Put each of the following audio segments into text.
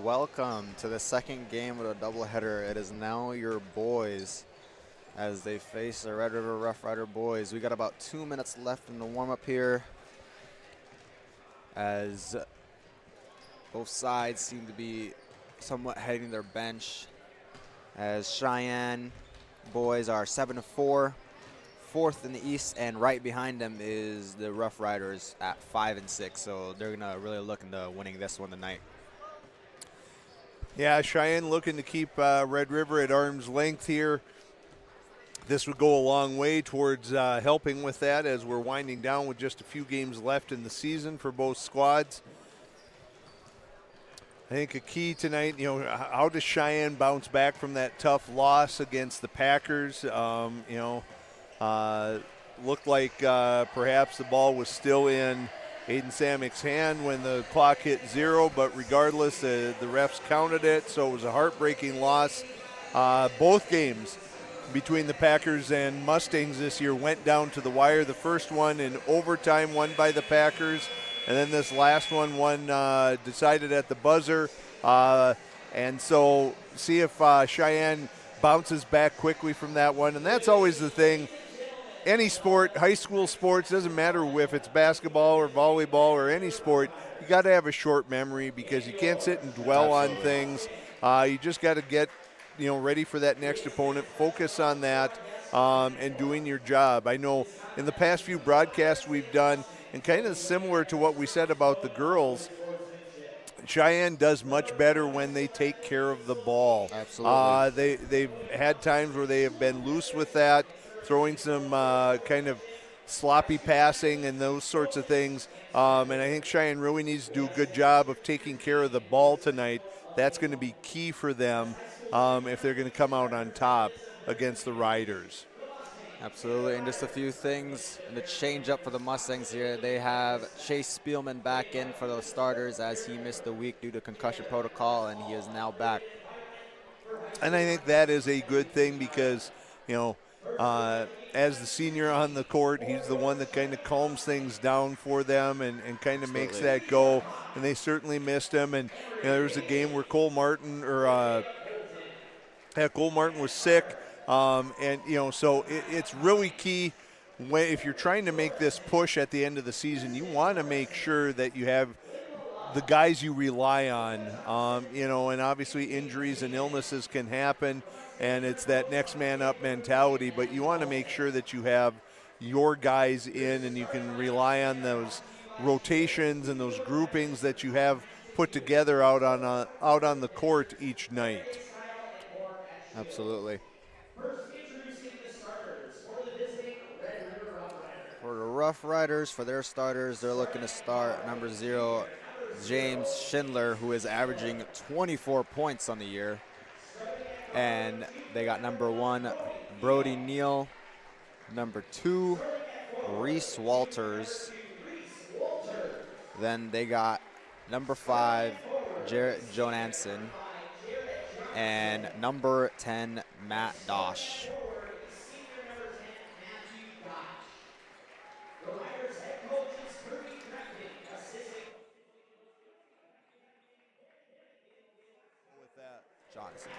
welcome to the second game of the doubleheader. It is now your boys as they face the Red River Rough Rider boys. We got about 2 minutes left in the warm-up here as both sides seem to be somewhat heading their bench, as Cheyenne boys are 7-4, fourth in the East, and right behind them is the Rough Riders at 5-6. So they're gonna really look into winning this one tonight. Yeah, Cheyenne looking to keep Red River at arm's length here. This would go a long way towards helping with that as we're winding down with just a few games left in the season for both squads. I think a key tonight, how does Cheyenne bounce back from that tough loss against the Packers? Looked like perhaps the ball was still in Aiden Samick's hand when the clock hit 0, but regardless, the refs counted it, so it was a heartbreaking loss. Both games between the Packers and Mustangs this year went down to the wire. The first one in overtime won by the Packers, and then this last one decided at the buzzer. And so see if Cheyenne bounces back quickly from that one, and that's always the thing. Any sport, high school sports, doesn't matter if it's basketball or volleyball or any sport, you got to have a short memory because you can't sit and dwell on things. You just got to get ready for that next opponent, focus on that, and doing your job. I know in the past few broadcasts we've done, and kind of similar to what we said about the girls, Cheyenne does much better when they take care of the ball. Absolutely. They've had times where they have been loose with that, throwing some kind of sloppy passing and those sorts of things. And I think Cheyenne really needs to do a good job of taking care of the ball tonight. That's going to be key for them if they're going to come out on top against the Riders. Absolutely, and just a few things in the change up for the Mustangs here. They have Chase Spielman back in for the starters as he missed a week due to concussion protocol, and he is now back. And I think that is a good thing because, as the senior on the court, he's the one that kind of calms things down for them and kind of makes that go. And they certainly missed him. And there was a game where Cole Martin was sick. So it's really key if you're trying to make this push at the end of the season. You want to make sure that you have the guys you rely on, and obviously injuries and illnesses can happen, and it's that next man up mentality, but you want to make sure that you have your guys in and you can rely on those rotations and those groupings that you have put together out on the court each night. Absolutely. For the Rough Riders, for their starters, they're looking to start number 0, James Schindler, who is averaging 24 points on the year. And they got number 1, Brody Neal. Number 2, Reese Walters. Then they got number 5, Jarrett Jonansson. And number 10, Matt Dosh. Johnson.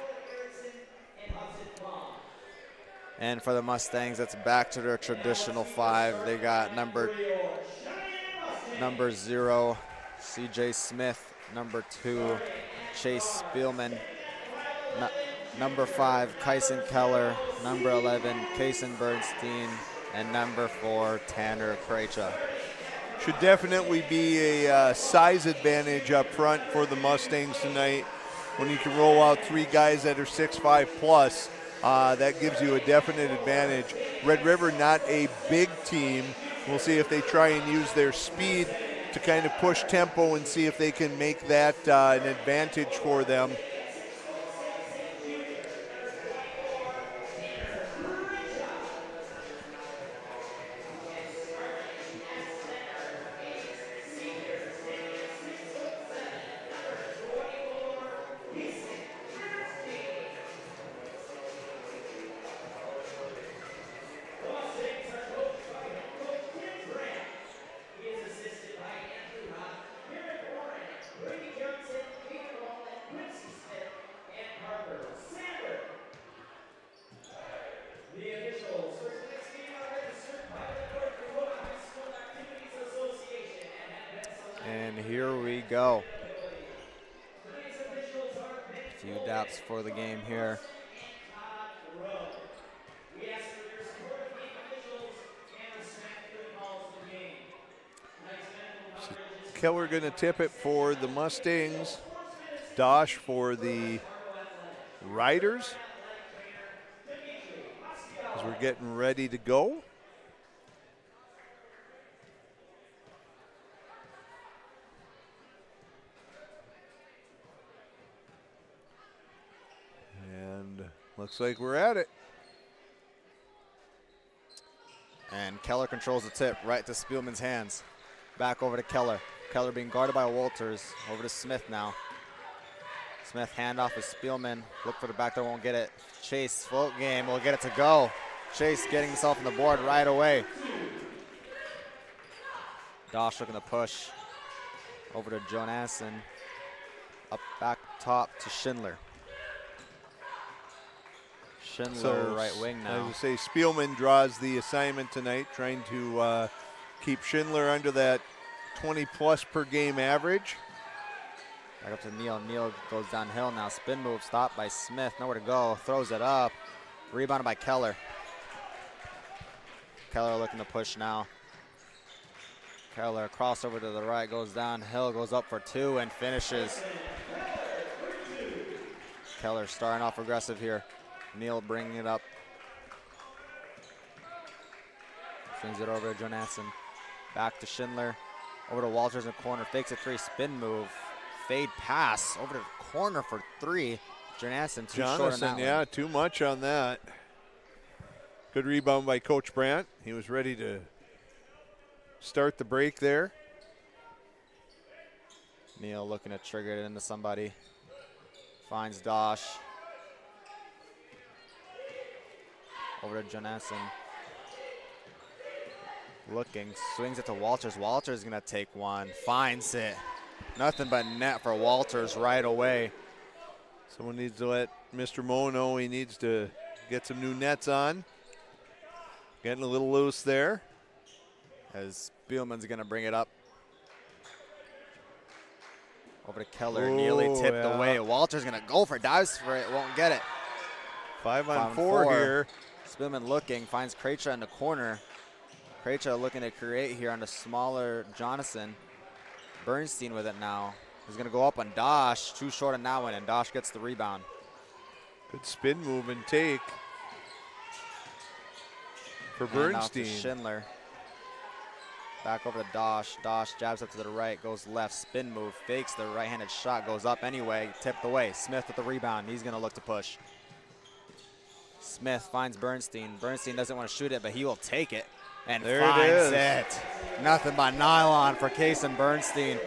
And for the Mustangs, it's back to their traditional 5. They got number 0, CJ Smith. Number 2, Chase Spielman. Number 5, Kyson Keller. Number 11, Kaysen Bernstein. And number 4, Tanner Krejcia. Should definitely be a size advantage up front for the Mustangs tonight. When you can roll out 3 guys that are 6'5 plus, that gives you a definite advantage. Red River, not a big team. We'll see if they try and use their speed to kind of push tempo and see if they can make that an advantage for them. And here we go. A few daps for the game here. So Keller going to tip it for the Mustangs. Dosh for the Riders. As we're getting ready to go. And looks like we're at it. And Keller controls the tip right to Spielman's hands. Back over to Keller. Keller being guarded by Walters. Over to Smith now. Smith handoff to Spielman. Look for the back there, won't get it. Chase, float game, will get it to go. Chase getting himself on the board right away. Dosh looking to push. Over to Jonassen. Up back top to Schindler. Schindler right wing now. I would say Spielman draws the assignment tonight, trying to keep Schindler under that 20+ per game average. Back up to Neal. Neal goes downhill now. Spin move stopped by Smith. Nowhere to go. Throws it up. Rebounded by Keller. Keller looking to push now. Keller crossover to the right. Goes downhill. Goes up for two and finishes. Keller starting off aggressive here. Neal bringing it up. Swings it over to Jonassen. Back to Schindler. Over to Walters in the corner. Fakes a three. Spin move. Fade pass over to the corner for three. Jonassen too short on that yeah, one. too much on that. Good rebound by Coach Brandt. He was ready to start the break there. Neal looking to trigger it into somebody. Finds Dosh. Over to Jonassen. Looking, swings it to Walters. Walters gonna take one, finds it. Nothing but net for Walters right away. Someone needs to let Mr. Mo know he needs to get some new nets on. Getting a little loose there. As Spielman's gonna bring it up. Over to Keller, Ooh, nearly tipped yeah. away. Walters gonna go for it, dives for it, won't get it. 5 on 4 here. Spielman looking, finds Krejci in the corner. Krejci looking to create here on the smaller Jonassen. Bernstein with it now. He's gonna go up on Dosh, too short on that one, and Dosh gets the rebound. Good spin move and take for Bernstein. Off to Schindler. Back over to Dosh. Dosh jabs up to the right, goes left, spin move, fakes the right-handed shot, goes up anyway, tipped away. Smith with the rebound, he's gonna look to push. Smith finds Bernstein. Bernstein doesn't want to shoot it, but he will take it. And there finds it it. Nothing but nylon for Kason Bernstein.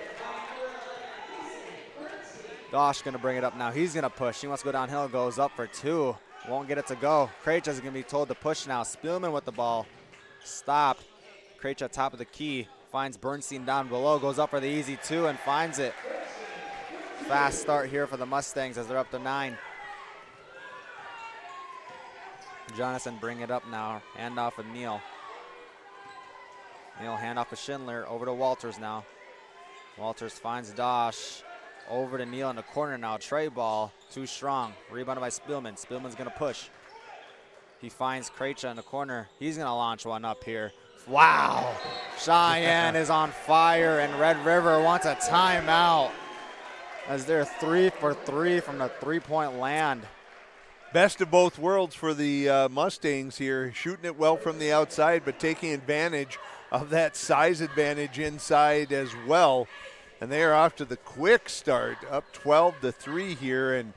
Dosh gonna bring it up now. He's gonna push. He wants to go downhill, goes up for two. Won't get it to go. Krejci's gonna be told to push now. Spielman with the ball. Stopped. Krejci top of the key. Finds Bernstein down below. Goes up for the easy two and finds it. Fast start here for the Mustangs as they're up to 9. Jonassen bring it up now. Hand off with Neal. Neal hand off to Schindler. Over to Walters now. Walters finds Dosh. Over to Neal in the corner now. Tray ball. Too strong. Rebounded by Spielman. Spielman's going to push. He finds Krejci in the corner. He's going to launch one up here. Wow. Cheyenne is on fire, and Red River wants a timeout as they're 3 for 3 from the three-point land. Best of both worlds for the Mustangs here. Shooting it well from the outside, but taking advantage of that size advantage inside as well. And they are off to the quick start, up 12-3 here. And,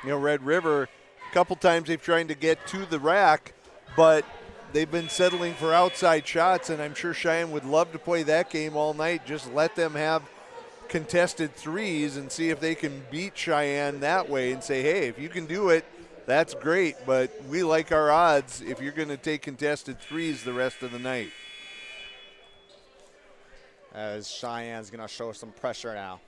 Red River, a couple times they've tried to get to the rack, but they've been settling for outside shots, and I'm sure Cheyenne would love to play that game all night. Just let them have contested threes and see if they can beat Cheyenne that way and say, hey, if you can do it, that's great, but we like our odds if you're going to take contested threes the rest of the night. As Cheyenne's going to show some pressure now.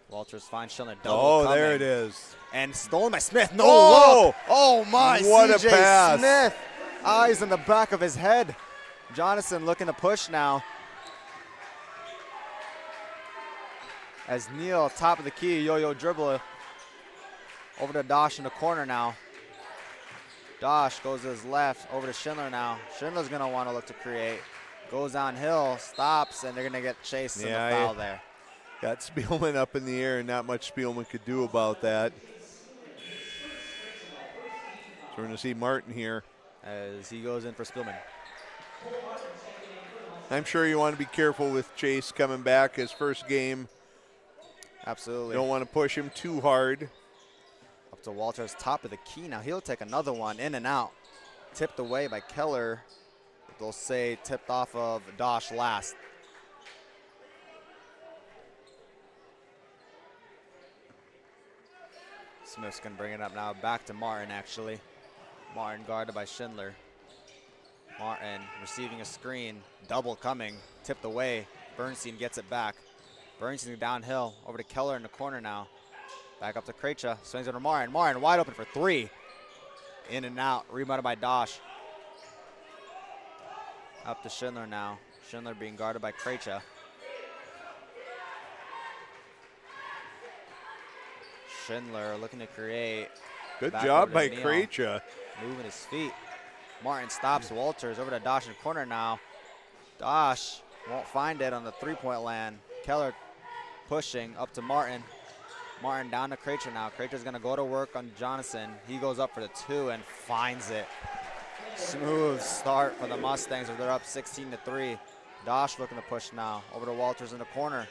Walters finds Schindler double coming. There it is. And stolen by Smith. No Oh! look. Oh, my. What a CJ pass. Smith. Eyes in the back of his head. Jonathan looking to push now. As Neal, top of the key, yo-yo dribble. Over to Dosh in the corner now. Dosh goes to his left, over to Schindler now. Schindler's gonna wanna look to create. Goes downhill, stops, and they're gonna get chased in the foul there. Got Spielman up in the air, and not much Spielman could do about that. So we're gonna see Martin here. As he goes in for Spielman. I'm sure you want to be careful with Chase coming back his first game. Absolutely. Don't want to push him too hard. Up to Walters, top of the key now. He'll take another one, in and out. Tipped away by Keller. They'll say tipped off of Dosh last. Smith's gonna bring it up now, back to Martin actually. Martin guarded by Schindler. Martin receiving a screen, double coming, tipped away. Bernstein gets it back. Bernstein downhill, over to Keller in the corner now. Back up to Krejci, swings over to Martin. Martin wide open for three. In and out, rebounded by Dosh. Up to Schindler now. Schindler being guarded by Krejci. Schindler looking to create. Good job by Krejci. Moving his feet. Martin stops Walters, over to Dosh in the corner now. Dosh won't find it on the three-point land. Keller pushing up to Martin. Martin down to Krejci now. Krejci's gonna go to work on Jonathan. He goes up for the two and finds it. Smooth start for the Mustangs. They're up 16-3. Dosh looking to push now. Over to Walters in the corner.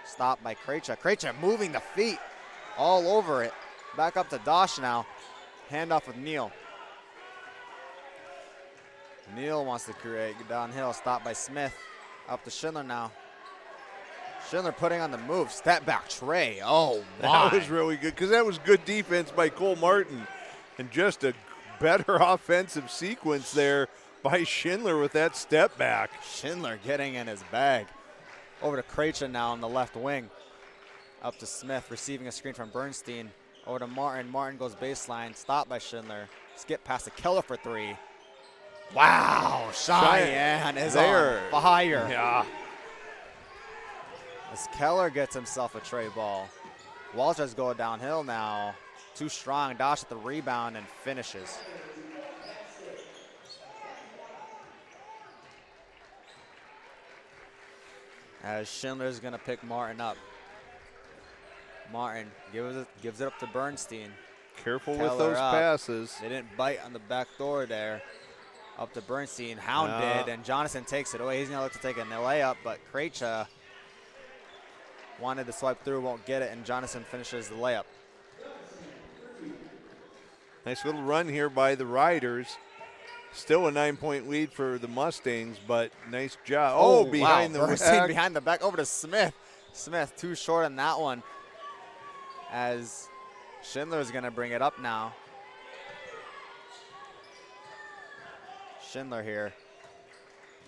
Stopped by Krejci. Krejci moving the feet all over it. Back up to Dosh now. Handoff with Neal. Neal wants to create. Downhill. Stopped by Smith. Up to Schindler now. Schindler putting on the move. Step back tray. Oh, my. That was really good because that was good defense by Cole Martin. And just a better offensive sequence there by Schindler with that step back. Schindler getting in his bag. Over to Krejci now on the left wing. Up to Smith, receiving a screen from Bernstein. Over to Martin. Martin goes baseline. Stopped by Schindler. Skip past to Keller for three. Wow, Cheyenne is on fire. Yeah. As Keller gets himself a tray ball. Walters go downhill now. Too strong. Dosh at the rebound and finishes. As Schindler's going to pick Martin up. Martin gives it up to Bernstein. Careful Keller with those up. passes. They didn't bite on the back door there. Up to Bernstein, hounded, and Jonathan takes it away. He's gonna look to take a layup, but Krejci wanted to swipe through, won't get it, and Jonathan finishes the layup. Nice little run here by the Riders. Still a 9-point lead for the Mustangs, but nice job. Oh, behind wow. the back. Behind the back, over to Smith. Smith too short on that one. As Schindler's gonna bring it up now. Schindler here,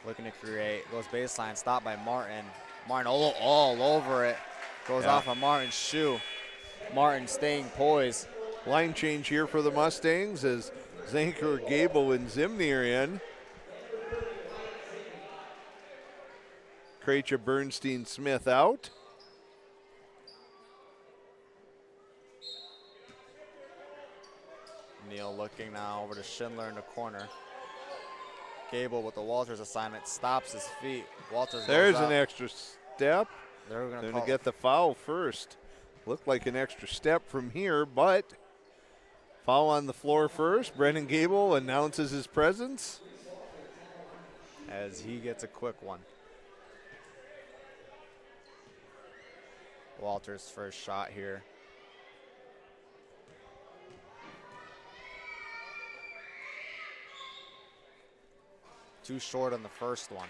looking to create, goes baseline, stopped by Martin. Martin all over it, goes off of Martin's shoe. Martin staying poised. Line change here for the Mustangs as Zanker, Gable, and Zimney are in. Krejci, Bernstein, Smith out. Neal looking now over to Schindler in the corner. Gable with the Walters assignment, stops his feet. Walters There's goes up. an extra step. They're going to get the foul first. Looked like an extra step from here, but foul on the floor first. Brendan Gable announces his presence. As he gets a quick one. Walters' first shot here. Too short on the first one.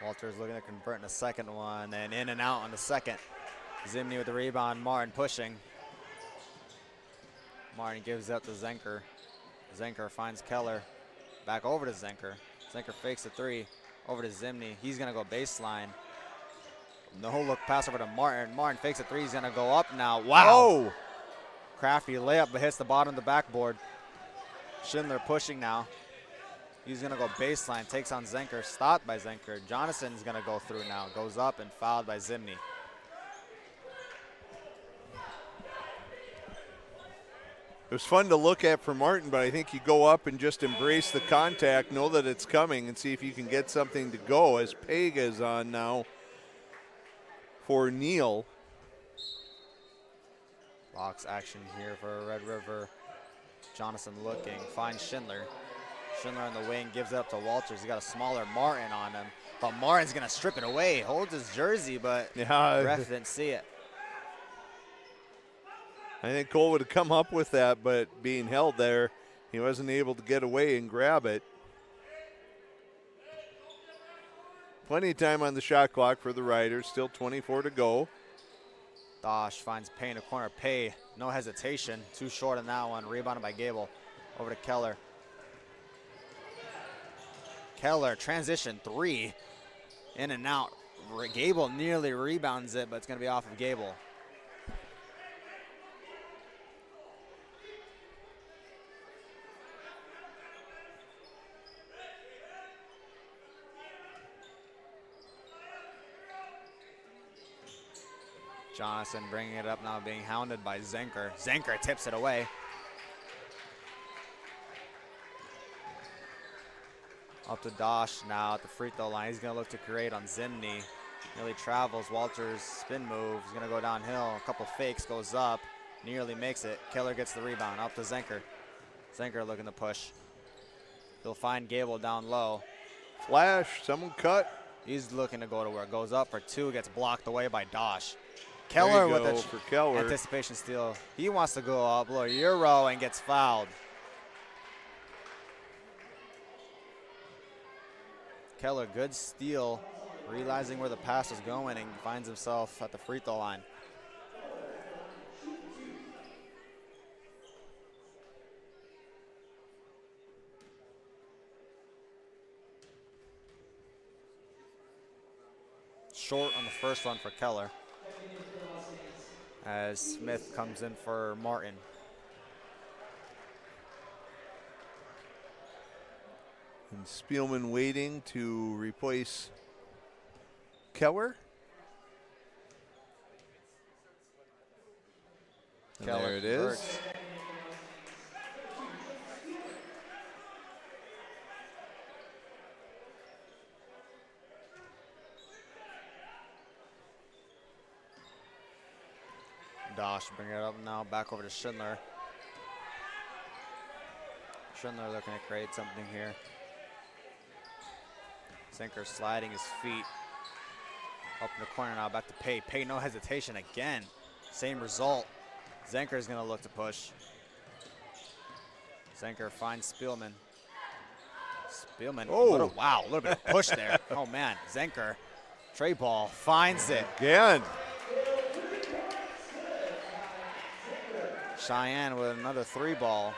Walters looking to convert in the second one, and in and out on the second. Zimney with the rebound, Martin pushing. Martin gives up to Zenker. Zenker finds Keller. Back over to Zenker. Zenker fakes the three. Over to Zimny. He's going to go baseline. No look pass over to Martin. Martin fakes a three. He's going to go up now. Wow. Oh! Crafty layup, but hits the bottom of the backboard. Schindler pushing now. He's going to go baseline. Takes on Zenker. Stopped by Zenker. Jonason's going to go through now. Goes up and fouled by Zimny. It was fun to look at for Martin, but I think you go up and just embrace the contact, know that it's coming, and see if you can get something to go as Pega is on now for Neal. Box action here for Red River. Jonason looking, finds Schindler. Schindler on the wing, gives it up to Walters. He got a smaller Martin on him, but Martin's gonna strip it away. Holds his jersey, but ref didn't see it. I think Cole would have come up with that, but being held there, he wasn't able to get away and grab it. Plenty of time on the shot clock for the Riders, still 24 to go. Dosh finds Pay in the corner. Pay, no hesitation. Too short on that one. Rebounded by Gable. Over to Keller. Keller, transition three. In and out. Gable nearly rebounds it, but it's going to be off of Gable. Johnson bringing it up now, being hounded by Zenker. Zenker tips it away. Up to Dosh now at the free throw line. He's going to look to create on Zimny. Nearly travels. Walters spin move. He's going to go downhill. A couple fakes, goes up. Nearly makes it. Keller gets the rebound. Up to Zenker. Zenker looking to push. He'll find Gable down low. Flash, someone cut. He's looking to go to work. Goes up for two. Gets blocked away by Dosh. Keller with a anticipation steal. He wants to go up, blow a Euro, and gets fouled. Keller, good steal, realizing where the pass was going, and finds himself at the free throw line. Short on the first one for Keller, as Smith comes in for Martin. And Spielman waiting to replace Keller. And Keller there it converts. is. Dosh bring it up now, back over to Schindler. Schindler looking to create something here. Zenker sliding his feet. Up in the corner now, back to Pay. Pay, no hesitation again. Same result. Zenker's gonna look to push. Zenker finds Spielman. Spielman, oh. Wow, a little bit of push there. Oh man, Zenker, tray ball, finds it. Again. Cheyenne with another three ball.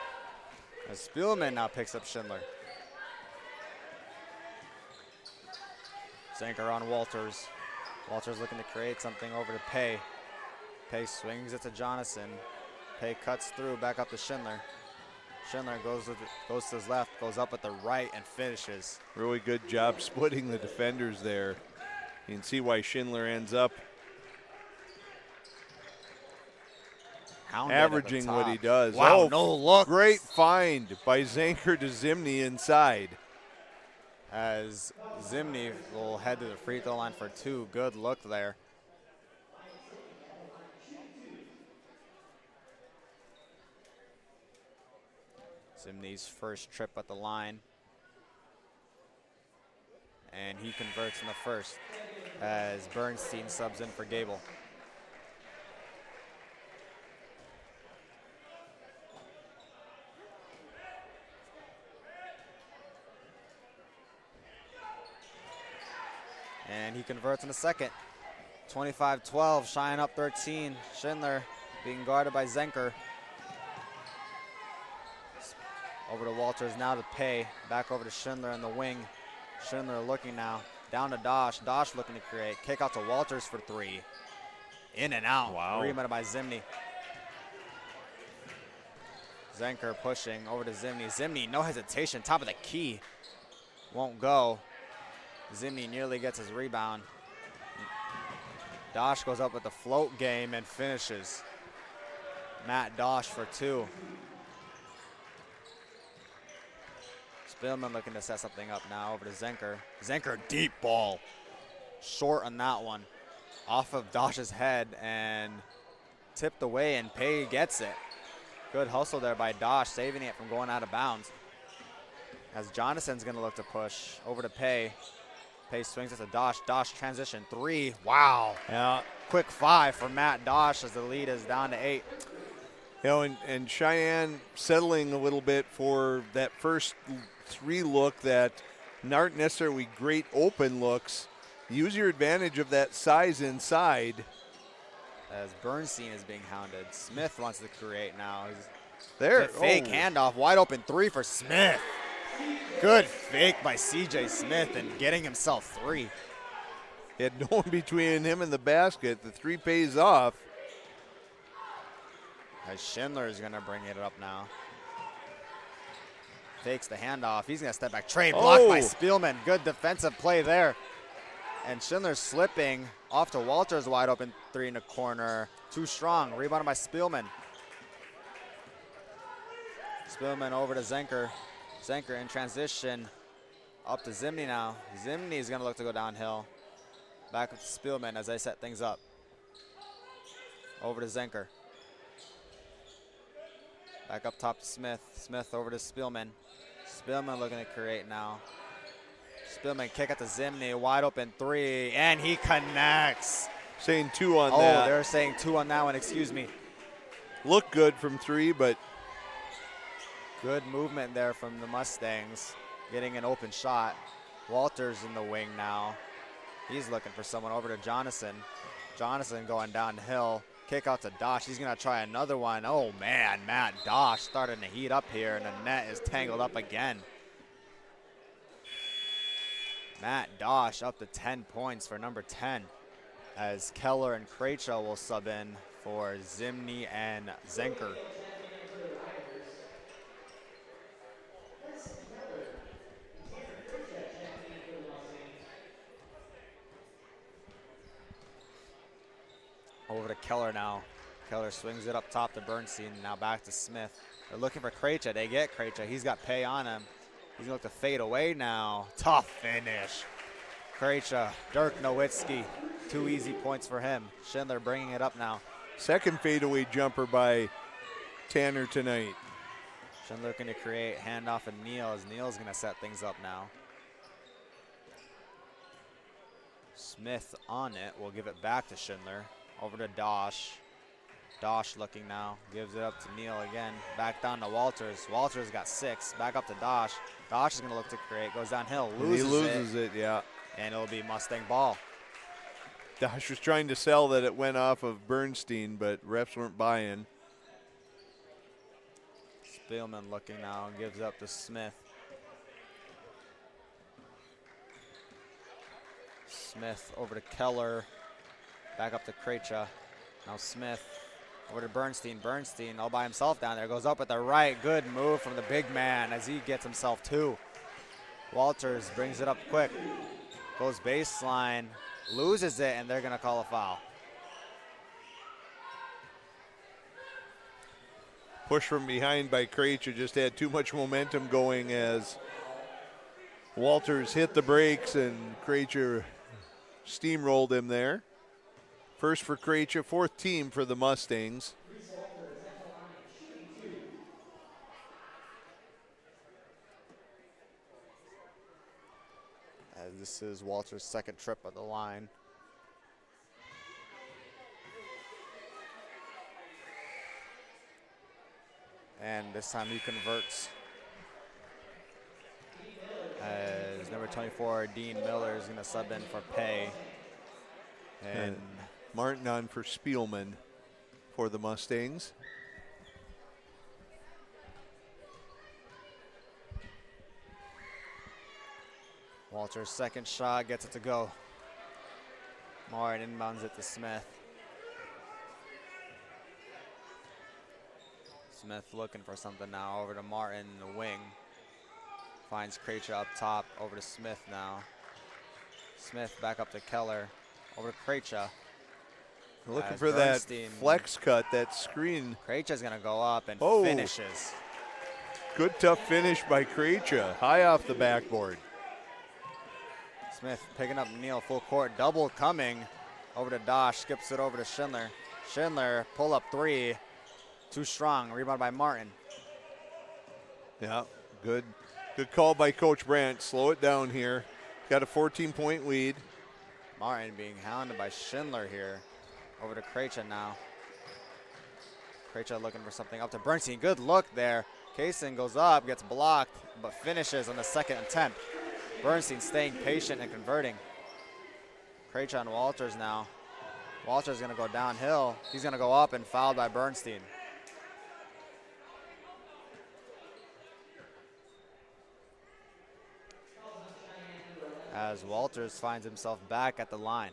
As Spielman now picks up Schindler. Zenker on Walters. Walters looking to create something over to Pay. Pay swings it to Jonason. Pay cuts through, back up to Schindler. Schindler goes to his left, goes up at the right, and finishes. Really good job splitting the defenders there. You can see why Schindler ends up averaging what he does. Wow, oh, no look. Great find by Zenker to Zimny inside. As Zimny will head to the free throw line for two. Good look there. Zimny's first trip at the line. And he converts in the first as Bernstein subs in for Gable. And he converts in the second. 25-12, Cheyenne up 13. Schindler being guarded by Zenker. Over to Walters, now to Pay. Back over to Schindler in the wing. Schindler looking now. Down to Dosh. Dosh looking to create. Kick out to Walters for 3. In and out. Wow. Rebounded by Zimny. Zenker pushing over to Zimny. Zimny, no hesitation. Top of the key. Won't go. Zimny nearly gets his rebound. Dosh goes up with the float game and finishes. Matt Dosh for 2. Spielman looking to set something up now over to Zenker. Zenker, deep ball. Short on that one. Off of Dosh's head and tipped away, and Pay gets it. Good hustle there by Dosh, saving it from going out of bounds. As Jonathan's going to look to push over to Pay. Pay swings it to Dosh. Dosh transition 3. Wow. Yeah. Quick 5 for Matt Dosh as the lead is down to 8. You know, and Cheyenne settling a little bit for that first 3 look that aren't necessarily great open looks. Use your advantage of that size inside. As Bernstein is being hounded. Smith wants to create now. He's there. Fake handoff. Wide open 3 for Smith. Good fake by CJ Smith and getting himself 3. He had no one between him and the basket. The 3 pays off. As Schindler is going to bring it up now. Fakes the handoff. He's going to step back. Trade blocked by Spielman. Good defensive play there. And Schindler's slipping off to Walters. Wide open 3 in the corner. Too strong. Rebounded by Spielman. Spielman over to Zenker. Zenker in transition. Up to Zimny now. Zimny is going to look to go downhill. Back up to Spielman as they set things up. Over to Zenker. Back up top to Smith. Smith over to Spielman. Spielman looking to create now. Spielman kick at the Zimny. Wide open 3. And he connects. Saying 2 on that. that. Oh, they're saying 2 on that one. Excuse me. Looked good from 3, but. Good movement there from the Mustangs. Getting an open shot. Walters in the wing now. He's looking for someone over to Jonathan. Jonathan going downhill. Kick out to Dosh. He's going to try another one. Oh, man. Matt Dosh starting to heat up here, and the net is tangled up again. Matt Dosh up to 10 points for number 10 as Keller and Krejci will sub in for Zimny and Zenker. Over to Keller now. Keller swings it up top to Bernstein. Now back to Smith. They're looking for Krejci. They get Krejci. He's got Pay on him. He's going to look to fade away now. Tough finish. Krejci, Dirk Nowitzki. 2 easy points for him. Schindler bringing it up now. Second fadeaway jumper by Tanner tonight. Schindler looking to create. Handoff and Neal as Neal's going to set things up now. Smith on it. Will give it back to Schindler. Over to Dosh. Dosh looking now. Gives it up to Neal again. Back down to Walters. Walters got 6. Back up to Dosh. Dosh is going to look to create. Goes downhill. He loses it, yeah. And it'll be Mustang ball. Dosh was trying to sell that it went off of Bernstein, but refs weren't buying. Spielman looking now. Gives up to Smith. Smith over to Keller. Back up to Krejci. Now Smith over to Bernstein. Bernstein all by himself down there. Goes up with the right. Good move from the big man as he gets himself 2. Walters brings it up quick. Goes baseline. Loses it, and they're going to call a foul. Push from behind by Krejci just had too much momentum going as Walters hit the brakes and Krejci steamrolled him there. First for Krejci, 4th team for the Mustangs. As this is Walter's 2nd trip at the line. And this time he converts. As number 24, Dean Miller, is going to sub in for Pay. And Martin on for Spielman for the Mustangs. Walters' second shot gets it to go. Martin inbounds it to Smith. Smith looking for something now. Over to Martin in the wing. Finds Krejci up top. Over to Smith now. Smith back up to Keller. Over to Krejci. Looking for that flex cut, that screen. Krejci's gonna go up and finishes. Good tough finish by Krejci. High off the backboard. Smith picking up Neal full court. Double coming. Over to Dosh. Skips it over to Schindler. Schindler pull up three. Too strong. Rebound by Martin. Yeah, good call by Coach Brandt. Slow it down here. Got a 14-point lead. Martin being hounded by Schindler here. Over to Krejci now. Krejci looking for something up to Bernstein. Good look there. Kaysen goes up, gets blocked, but finishes on the second attempt. Bernstein staying patient and converting. Krejci on Walters now. Walters gonna go downhill. He's gonna go up and fouled by Bernstein. As Walters finds himself back at the line.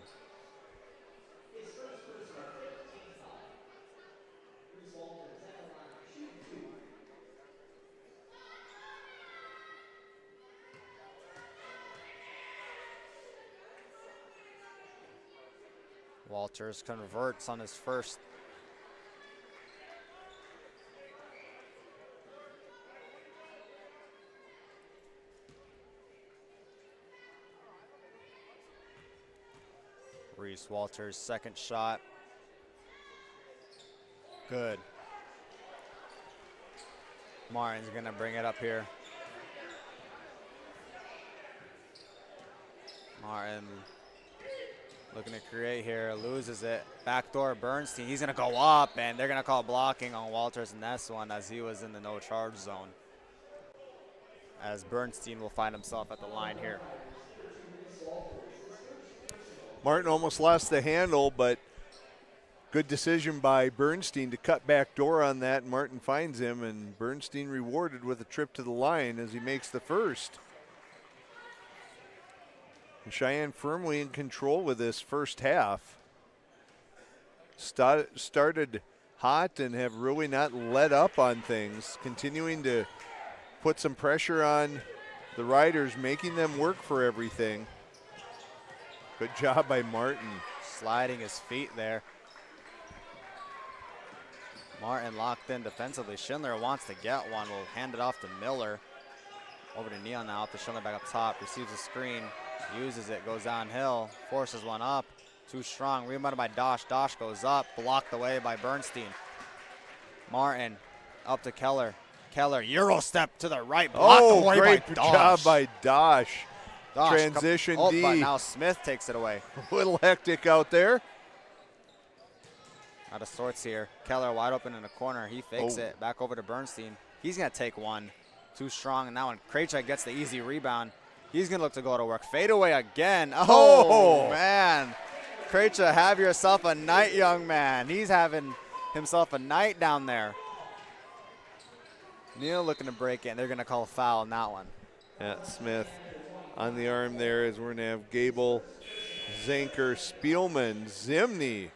Walters converts on his first. Reese Walters' second shot. Good. Martin's gonna bring it up here. Martin looking to create here, loses it. Backdoor Bernstein, he's gonna go up, and they're gonna call blocking on Walters in this one as he was in the no charge zone. As Bernstein will find himself at the line here. Martin almost lost the handle, but good decision by Bernstein to cut back door on that. Martin finds him, and Bernstein rewarded with a trip to the line as he makes the first. And Cheyenne firmly in control with this first half. Started hot and have really not let up on things, continuing to put some pressure on the Riders, making them work for everything. Good job by Martin. Sliding his feet there. Martin locked in defensively. Schindler wants to get one. Will hand it off to Miller. Over to Neal now. Up to Schindler back up top. Receives a screen. Uses it. Goes downhill. Forces one up. Too strong. Rebounded by Dosh. Dosh goes up. Blocked away by Bernstein. Martin up to Keller. Keller Euro step to the right. Blocked away great by Dosh. job by Dosh. Dosh Transition D. But now Smith takes it away. A little hectic out there. Out of sorts here. Keller wide open in the corner. He fakes it. Back over to Bernstein. He's going to take one. Too strong. And now when Krejci gets the easy rebound, he's going to look to go to work. Fade away again. Oh, man. Krejci, have yourself a night, young man. He's having himself a night down there. Neal looking to break it, and they're going to call a foul on that one. Yeah, Smith on the arm there as we're going to have Gable, Zanker, Spielman, Zimney.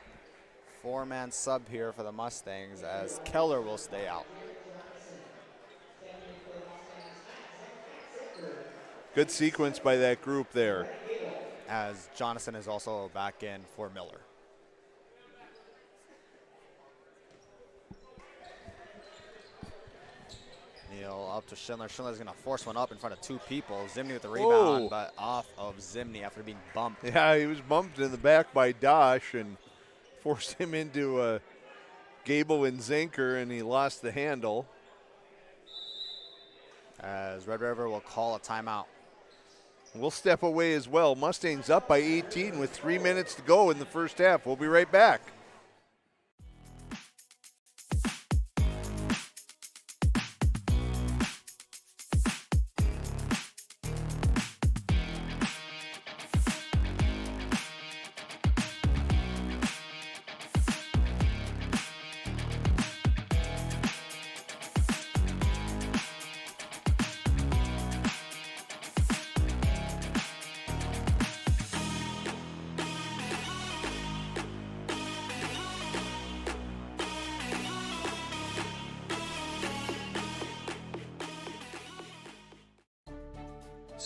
Four-man sub here for the Mustangs as Keller will stay out. Good sequence by that group there. As Jonathan is also back in for Miller. Neal up to Schindler. Schindler's going to force one up in front of two people. Zimney with the rebound, but off of Zimney after being bumped. Yeah, he was bumped in the back by Dosh and forced him into Gable and Zanker, and he lost the handle. As Red River will call a timeout. We'll step away as well. Mustangs up by 18 with 3 minutes to go in the first half. We'll be right back.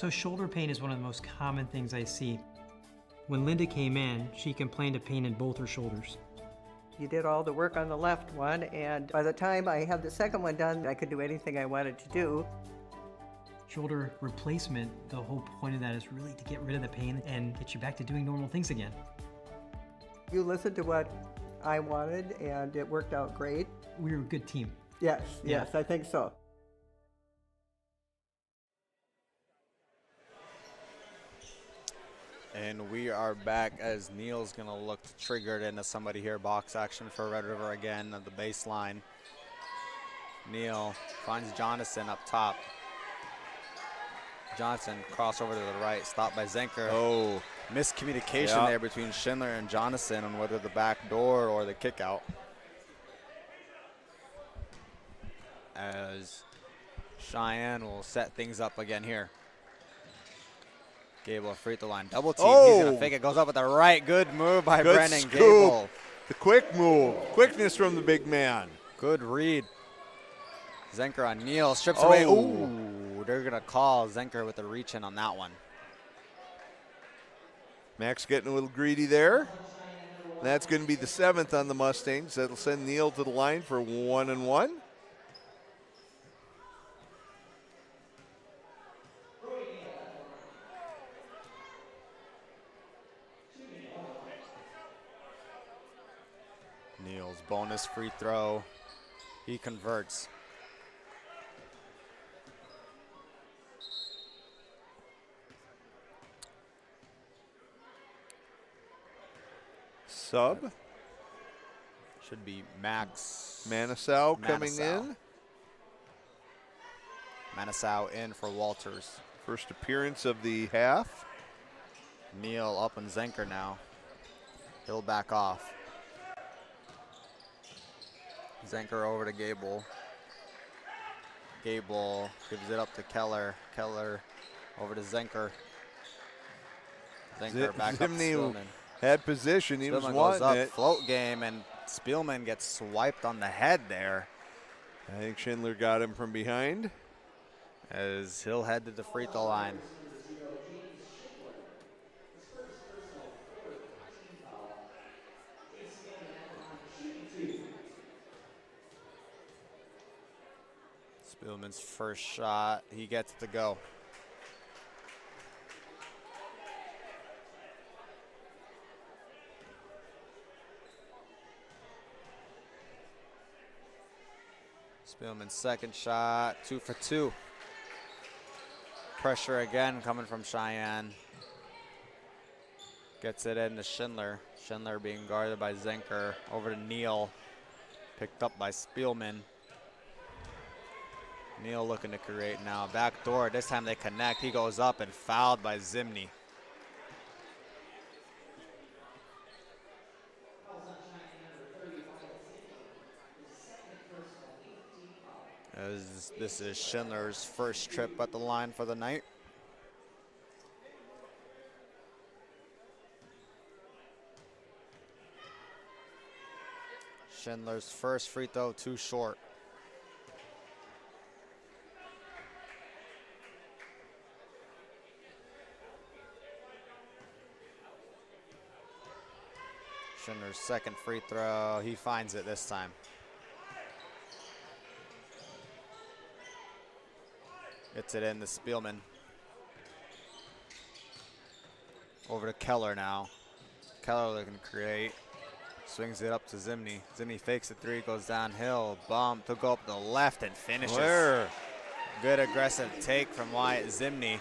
So shoulder pain is one of the most common things I see. When Linda came in, she complained of pain in both her shoulders. You did all the work on the left one, and by the time I had the second one done, I could do anything I wanted to do. Shoulder replacement, the whole point of that is really to get rid of the pain and get you back to doing normal things again. You listened to what I wanted, and it worked out great. We were a good team. Yes, Yeah. yes, I think so. And we are back as Neil's going to look triggered into somebody here. Box action for Red River again at the baseline. Neil finds Jonathan up top. Johnson cross over to the right, stopped by Zenker. Oh, Miscommunication there between Schindler and Jonathan on whether the back door or the kick out. As Cheyenne will set things up again here. Gable free throw line, double team. He's gonna fake it, goes up with the right. Good move by good Brennan scoop. Gable. The quick move, quickness from the big man. Good read. Zenker on Neal, strips away. Ooh, they're gonna call Zenker with the reach in on that one. Max getting a little greedy there. That's going to be the 7th on the Mustangs. That'll send Neal to the line for 1 and 1. Neal's bonus free throw. He converts. Sub. Should be Max Manasau coming in. Manasau in for Walters. First appearance of the half. Neal up on Zenker now. He'll back off. Zenker over to Gable. Gable gives it up to Keller. Keller over to Zenker. Zenker back up to Spielman. Had position, he was Spielman wanting goes up, it. float game, and Spielman gets swiped on the head there. I think Schindler got him from behind. As he'll head to the free throw line. Spielman's first shot, he gets it to go. Spielman's second shot, 2 for 2. Pressure again coming from Cheyenne. Gets it in to Schindler. Schindler being guarded by Zenker. Over to Neal. Picked up by Spielman. Neal looking to create now. Back door, this time they connect. He goes up and fouled by Zimney. As this is Schindler's first trip at the line for the night. Schindler's first free throw too short. Schindler's second free throw, he finds it this time. Gets it in to Spielman. Over to Keller now. Keller looking to create. Swings it up to Zimney. Zimney fakes the three, goes downhill. Bump to go up the left and finishes. Where? Good aggressive take from Wyatt Zimney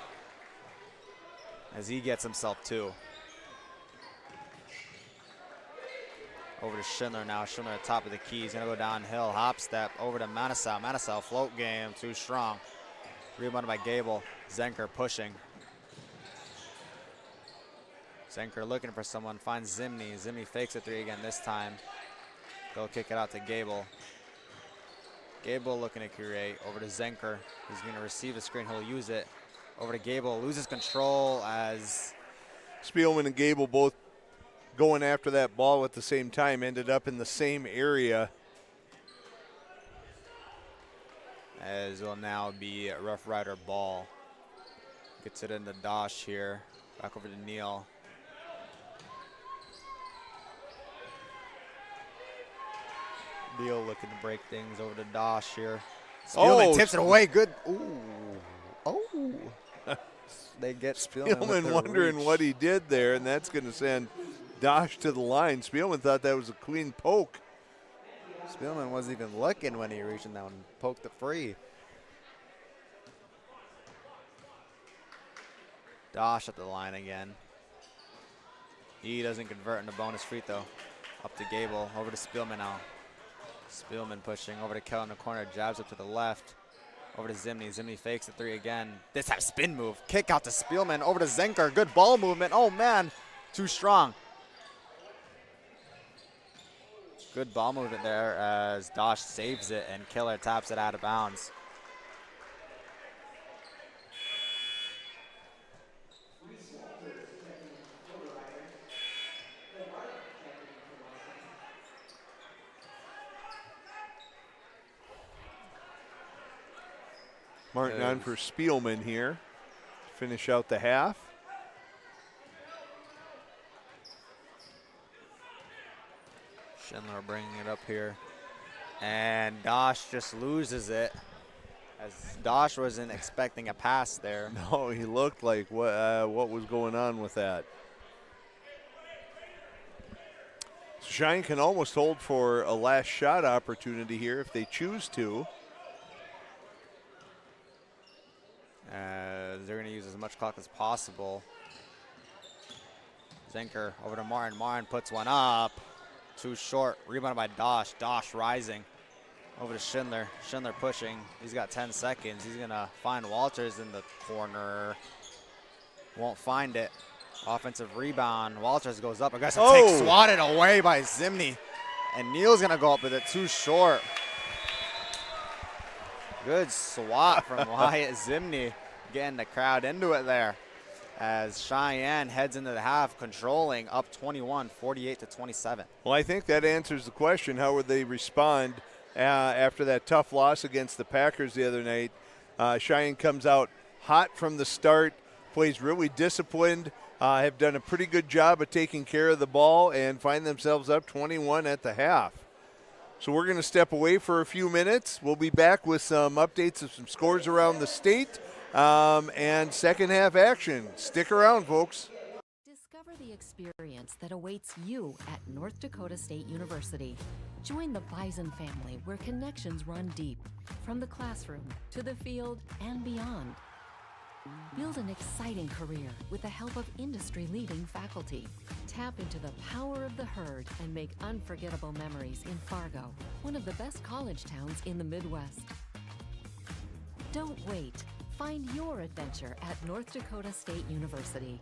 as he gets himself two. Over to Schindler now. Schindler at top of the key. He's going to go downhill. Hop step over to Manasau. Manasau float game. Too strong. Rebounded by Gable. Zenker pushing. Zenker looking for someone. Finds Zimney. Zimney fakes a three again this time. They'll kick it out to Gable. Gable looking to create. Over to Zenker. He's going to receive the screen. He'll use it. Over to Gable. Loses control as Spielman and Gable both going after that ball at the same time, ended up in the same area. As will now be a Rough Rider ball. Gets it into Dosh here. Back over to Neal. Neal looking to break things over to Dosh here. Spielman tips it away. Good. Ooh. Oh. They get Spielman with Spielman the wondering reach. what he did there, and that's going to send Dosh to the line. Spielman thought that was a clean poke. Spielman wasn't even looking when he reached in that one. Poked it free. Dosh at the line again. He doesn't convert in the bonus free throw. Up to Gable. Over to Spielman now. Spielman pushing over to Kell in the corner. Jabs up to the left. Over to Zimny. Zimny fakes the three again. This time spin move. Kick out to Spielman. Over to Zenker. Good ball movement. Oh, man. Too strong. Good ball movement there as Dosh saves it and Killer taps it out of bounds. Martin on for Spielman here. Finish out the half. Schindler bringing it up here. And Dosh just loses it as Dosh wasn't expecting a pass there. No, he looked like what was going on with that. Shine can almost hold for a last shot opportunity here if they choose to. They're going to use as much clock as possible. Zenker over to Martin. Martin puts one up. Too short. Rebounded by Dosh. Dosh rising. Over to Schindler. Schindler pushing. He's got 10 seconds. He's going to find Walters in the corner. Won't find it. Offensive rebound. Walters goes up. Aggressive take. Swatted away by Zimny. And Neal's going to go up with it. Too short. Good swat from Wyatt Zimny. Getting the crowd into it there. As Cheyenne heads into the half, controlling up 21, 48-27. Well, I think that answers the question. How would they respond after that tough loss against the Packers the other night? Cheyenne comes out hot from the start, plays really disciplined, have done a pretty good job of taking care of the ball, and find themselves up 21 at the half. So we're going to step away for a few minutes. We'll be back with some updates of some scores around the state and second half action. Stick around, folks. Discover the experience that awaits you at North Dakota State University. Join the Bison family where connections run deep, from the classroom to the field and beyond. Build an exciting career with the help of industry-leading faculty. Tap into the power of the herd and make unforgettable memories in Fargo, one of the best college towns in the Midwest. Don't wait. Find your adventure at North Dakota State University.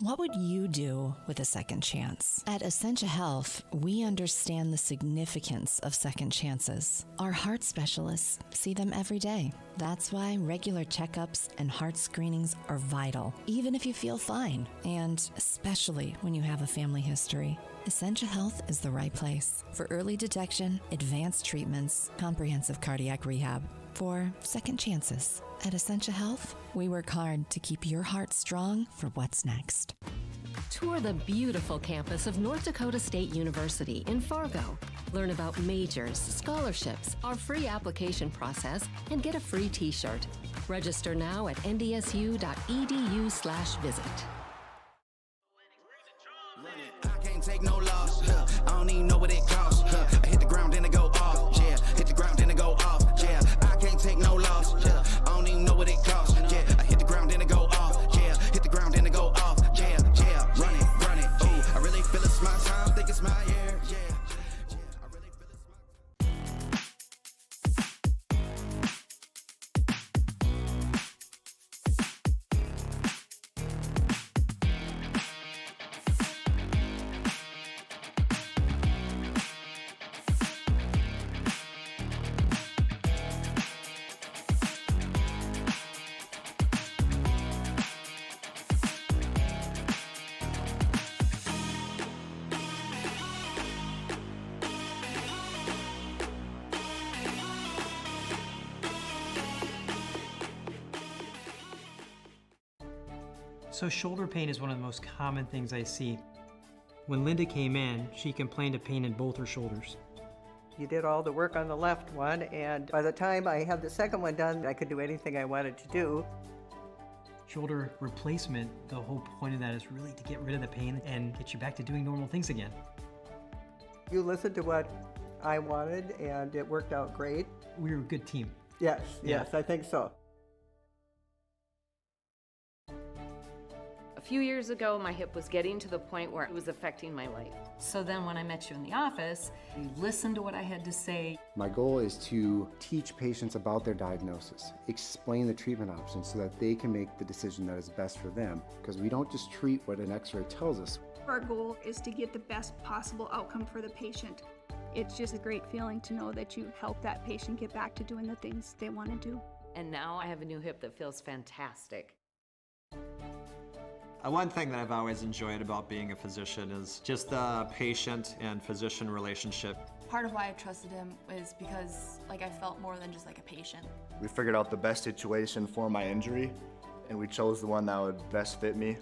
What would you do with a second chance? At Essentia Health, we understand the significance of second chances. Our heart specialists see them every day. That's why regular checkups and heart screenings are vital, even if you feel fine, and especially when you have a family history. Essentia Health is the right place for early detection, advanced treatments, comprehensive cardiac rehab, for second chances. At Essentia Health, we work hard to keep your heart strong for what's next. Tour the beautiful campus of North Dakota State University in Fargo. Learn about majors, scholarships, our free application process, and get a free t-shirt. Register now at ndsu.edu/visit. I can't take no loss. I don't even know what it costs. I hit the ground, then it go off. Yeah, hit the ground, then it go off. Yeah, I can't take no loss. I don't even know what it costs. Yeah, I hit the ground, then it go off. Yeah, hit the ground, then it go off. Yeah, run it. Ooh, I really feel it's my time. Think it's my year. Yeah, I really feel it's my So shoulder pain is one of the most common things I see. When Linda came in, she complained of pain in both her shoulders. You did all the work on the left one, and by the time I had the second one done, I could do anything I wanted to do. Shoulder replacement, the whole point of that is really to get rid of the pain and get you back to doing normal things again. You listened to what I wanted, and it worked out great. We were a good team. Yes, Yeah. yes, I think so. A few years ago, my hip was getting to the point where it was affecting my life. So then when I met you in the office, you listened to what I had to say. My goal is to teach patients about their diagnosis, explain the treatment options so that they can make the decision that is best for them. Because we don't just treat what an x-ray tells us. Our goal is to get the best possible outcome for the patient. It's just a great feeling to know that you help that patient get back to doing the things they want to do. And now I have a new hip that feels fantastic. One thing that I've always enjoyed about being a physician is just the patient and physician relationship. Part of why I trusted him is because I felt more than just like a patient. We figured out the best situation for my injury, and we chose the one that would best fit me.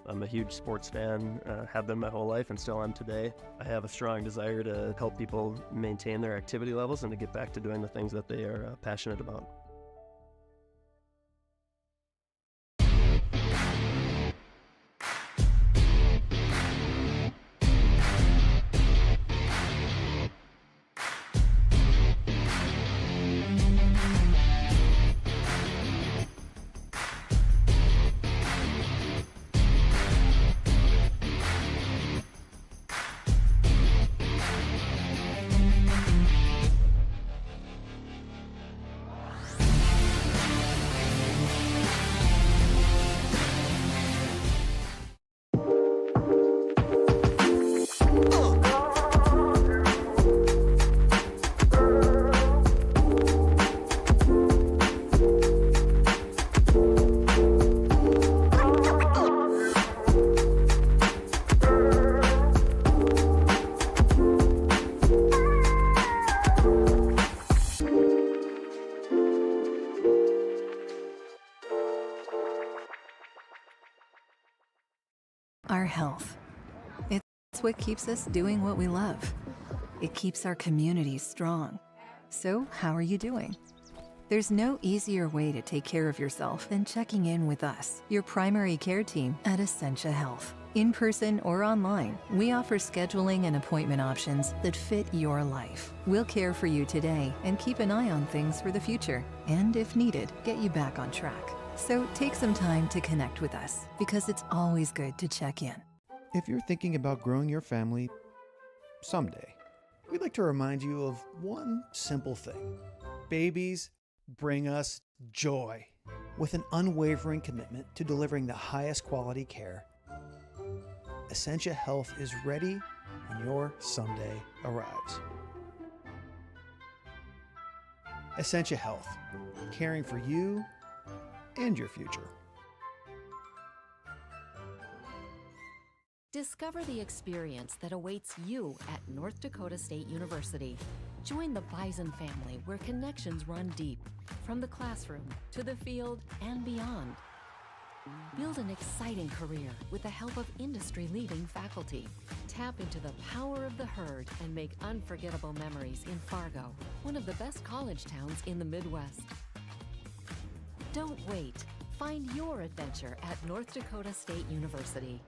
I'm a huge sports fan, have been my whole life and still am today. I have a strong desire to help people maintain their activity levels and to get back to doing the things that they are passionate about. Our health. It's what keeps us doing what we love. It keeps our communities strong. So, how are you doing? There's no easier way to take care of yourself than checking in with us, your primary care team at Essentia Health. In person or online, we offer scheduling and appointment options that fit your life. We'll care for you today and keep an eye on things for the future, and if needed, get you back on track. So take some time to connect with us, because it's always good to check in. If you're thinking about growing your family someday, we'd like to remind you of one simple thing. Babies bring us joy. With an unwavering commitment to delivering the highest quality care, Essentia Health is ready when your someday arrives. Essentia Health, caring for you and your future. Discover the experience that awaits you at North Dakota State University. Join the Bison family where connections run deep, from the classroom to the field and beyond. Build an exciting career with the help of industry-leading faculty. Tap into the power of the herd and make unforgettable memories in Fargo, one of the best college towns in the Midwest. Don't wait. Find your adventure at North Dakota State University.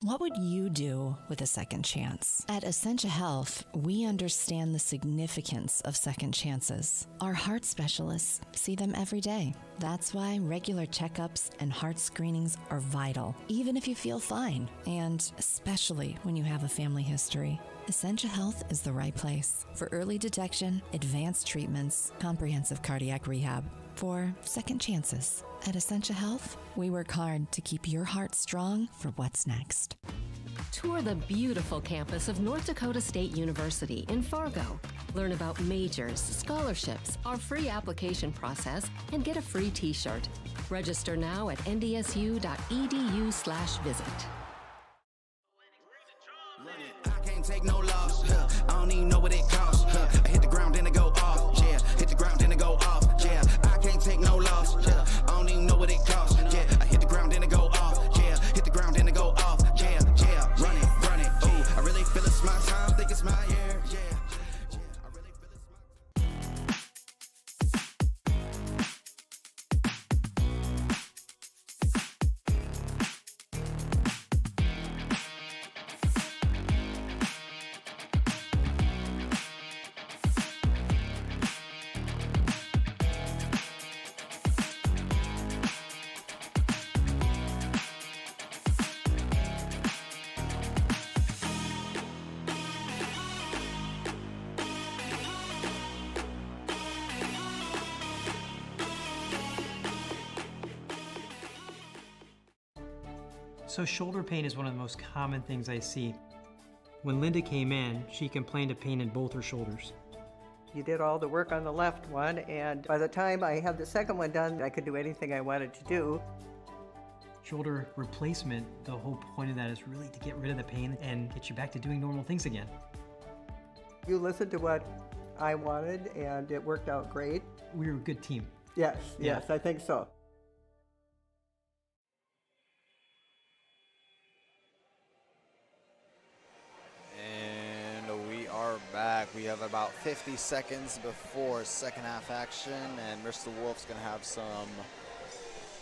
What would you do with a second chance? At Essentia Health, we understand the significance of second chances. Our heart specialists see them every day. That's why regular checkups and heart screenings are vital, even if you feel fine, and especially when you have a family history. Essentia Health is the right place for early detection, advanced treatments, comprehensive cardiac rehab, for second chances. At Essentia Health, we work hard to keep your heart strong for what's next. Tour the beautiful campus of North Dakota State University in Fargo. Learn about majors, scholarships, our free application process, and get a free t-shirt. Register now at ndsu.edu/visit. I can't take no loss. I don't even know what it costs. I hit the ground, then it go off. Yeah, hit the ground, then it go off. Yeah, I can't take no loss. I don't even know what it costs. Yeah, I hit the ground, then it go So shoulder pain is one of the most common things I see. When Linda came in, she complained of pain in both her shoulders. You did all the work on the left one, and by the time I had the second one done, I could do anything I wanted to do. Shoulder replacement, the whole point of that is really to get rid of the pain and get you back to doing normal things again. You listened to what I wanted, and it worked out great. We were a good team. Yes, Yeah. yes, I think so. And we are back. We have about 50 seconds before second half action, and Mr. Wolf's going to have some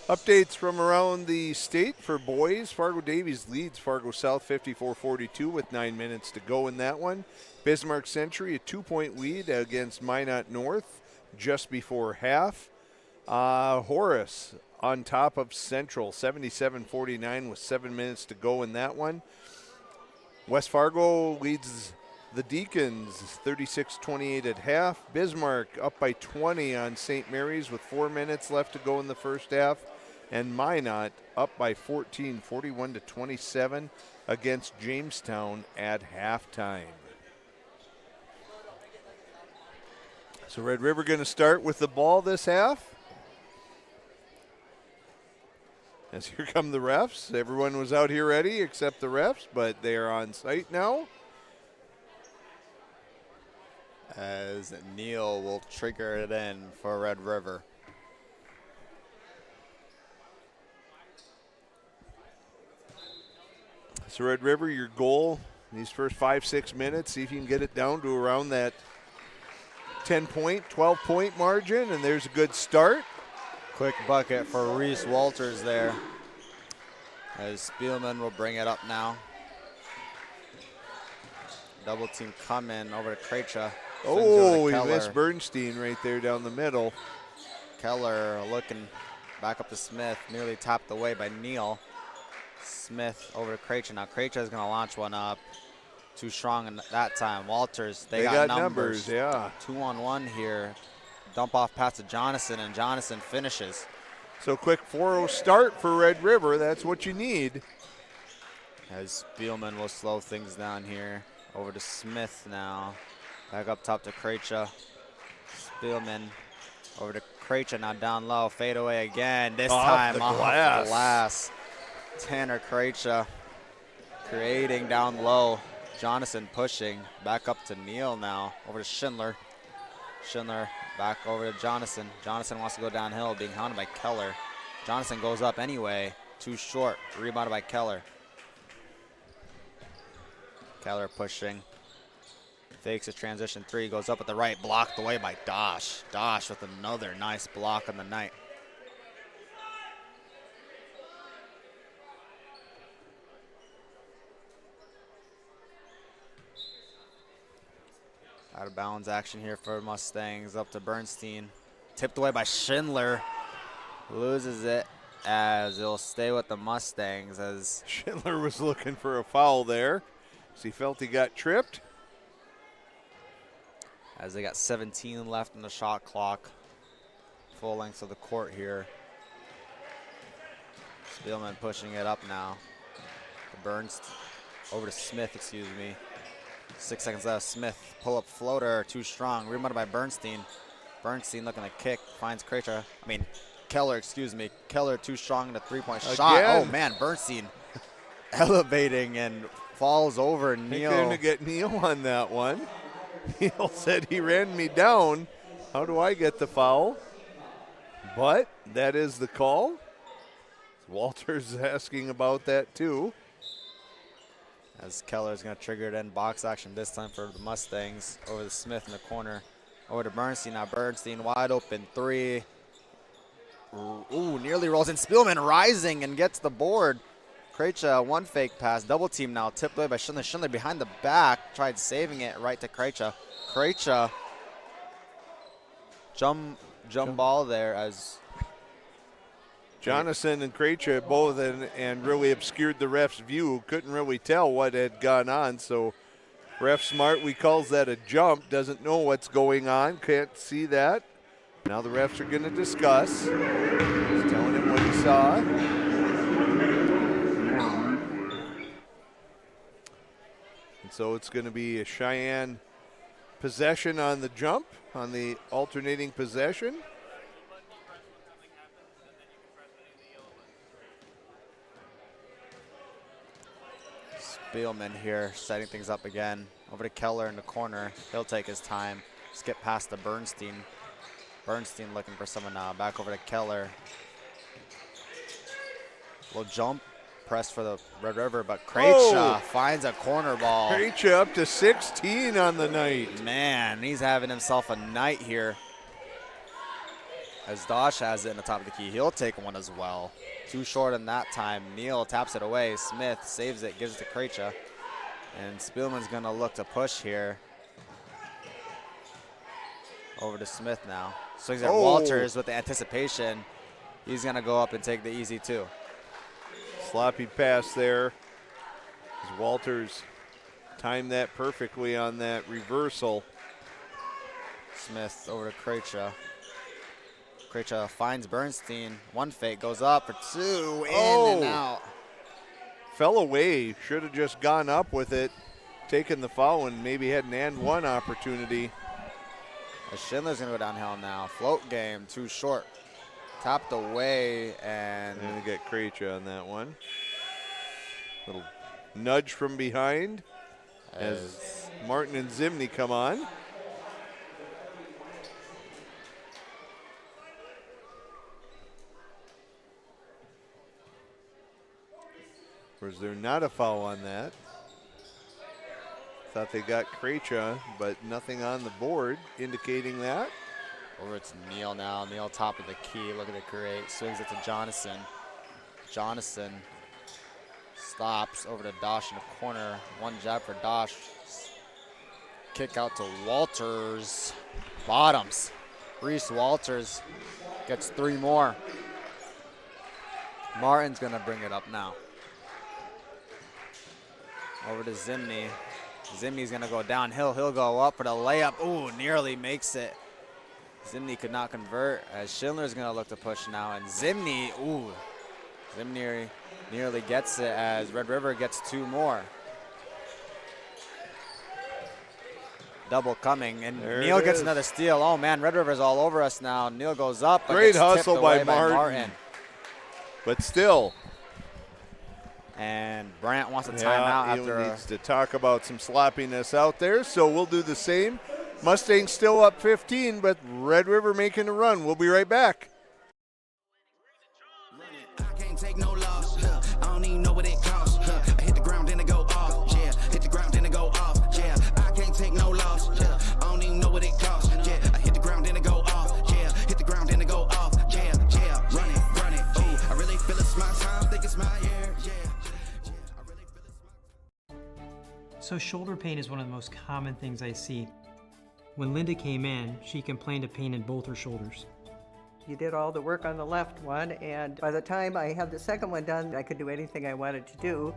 updates from around the state for boys. Fargo Davies leads Fargo South 54-42 with 9 minutes to go in that one. Bismarck Century a 2-point lead against Minot North just before half. Horace on top of Central 77-49 with 7 minutes to go in that one. West Fargo leads the Deacons 36-28 at half. Bismarck up by 20 on St. Mary's with 4 minutes left to go in the first half. And Minot up by 14, 41-27 against Jamestown at halftime. So Red River going to start with the ball this half. As here come the refs. Everyone was out here ready except the refs, but they are on site now. as Neal will trigger it in for Red River. So Red River, your goal in these first 5-6 minutes, see if you can get it down to around that 10-point, 12-point margin, and there's a good start. Quick bucket for Reese Walters there, as Spielman will bring it up now. Double team come in over to Krejcia. Oh, he missed Bernstein right there down the middle. Keller looking back up to Smith, nearly tapped away by Neal. Smith over to Krejcia. Now Krejcia is going to launch one up. Too strong in that time. Walters, they got numbers. Yeah. 2-on-1 here. Dump off pass to Jonathan, and Jonathan finishes. So quick 4-0 start for Red River. That's what you need. As Spielman will slow things down here. Over to Smith now. Back up top to Krejcia. Spielman over to Krejcia, now down low. Fade away again. This time off the glass. Tanner Krejcia creating down low. Jonathan pushing. Back up to Neal now. Over to Schindler. Schindler back over to Jonathan. Jonathan wants to go downhill, being hounded by Keller. Jonathan goes up anyway. Too short. Rebounded by Keller. Keller pushing. Fakes a transition three. Goes up at the right. Blocked away by Dosh. Dosh with another nice block on the night. Out of bounds action here for Mustangs. Up to Bernstein. Tipped away by Schindler. Loses it as it'll stay with the Mustangs. As Schindler was looking for a foul there. So he felt he got tripped. As they got 17 left in the shot clock. Full length of the court here. Spielman pushing it up now. To Burns, over to Smith, excuse me. 6 seconds left. Smith, pull-up floater, too strong. Rebounded by Bernstein. Bernstein looking to kick, finds Krejcia. Keller, excuse me. Keller too strong in the three-point shot. Oh man, Bernstein elevating and falls over Neal. They're going to get Neal on that one. Neal said he ran me down. How do I get the foul? But that is the call. Walter's asking about that too. As Keller's going to trigger it in box action this time for the Mustangs. Over to Smith in the corner. Over to Bernstein. Now Bernstein wide open three. Ooh, nearly rolls in. Spielman rising and gets the board. Krejcia, one fake pass. Double team now. Tipped away by Schindler. Schindler behind the back. Tried saving it right to Krejcia. Krejcia. Jump ball there as Jonathan and Krejcia both and really obscured the ref's view. Couldn't really tell what had gone on. So ref smart, we calls that a jump. Doesn't know what's going on. Can't see that. Now the refs are going to discuss. He's telling him what he saw. And so it's going to be a Cheyenne possession on the jump, on the alternating possession. Spielman here setting things up again. Over to Keller in the corner. He'll take his time. Skip past to Bernstein. Bernstein looking for someone now. Back over to Keller. Little jump. Press for the Red River, but Krejcia finds a corner ball. Krejcia up to 16 on the night. Man, he's having himself a night here. As Dosh has it in the top of the key, he'll take one as well. Too short in that time. Neal taps it away. Smith saves it, gives it to Krejcia. And Spielman's gonna look to push here. Over to Smith now. Swings at Walters with the anticipation. He's gonna go up and take the easy two. Sloppy pass there. As Walters timed that perfectly on that reversal. Smith over to Krejcia. Krejcia finds Bernstein. One fake goes up for two, in and out. Fell away. Should have just gone up with it, taken the foul, and maybe had an and one opportunity. As Schindler's gonna go downhill now. Float game, too short. Tapped away, and we get Krejcia on that one. Little nudge from behind as Martin and Zimney come on. Was there not a foul on that? Thought they got Krejcia, but nothing on the board indicating that. Over to Neal now. Neal top of the key, looking to create. Swings it to Jonathan. Jonathan stops over to Dosh in the corner. One jab for Dosh. Kick out to Walters. Bottoms. Reese Walters gets three more. Martin's gonna bring it up now. Over to Zimney. Zimney's gonna go downhill. He'll go up for the layup. Ooh, nearly makes it. Zimney could not convert as Schindler's gonna look to push now, and Zimney, Zimney nearly gets it as Red River gets two more. Double coming, and Neal gets another steal. Oh man, Red River's all over us now. Neal goes up, but great gets hustle tipped by away Martin. But still. And Brandt wants a timeout after. He needs to talk about some sloppiness out there, so we'll do the same. Mustangs still up 15, but Red River making a run. We'll be right back. I can't take no loss. I don't even know what it costs. I hit the ground, then it go off. Yeah, hit the ground, then it go off. Yeah, I can't take no loss. I don't even know what it costs. Yeah, I hit the ground, then it go off. Yeah, hit the ground, then it go off. Yeah, run it. Ooh, I really feel it's my time. Think it's my year. So shoulder pain is one of the most common things I see. When Linda came in, she complained of pain in both her shoulders. You did all the work on the left one, and by the time I had the second one done, I could do anything I wanted to do.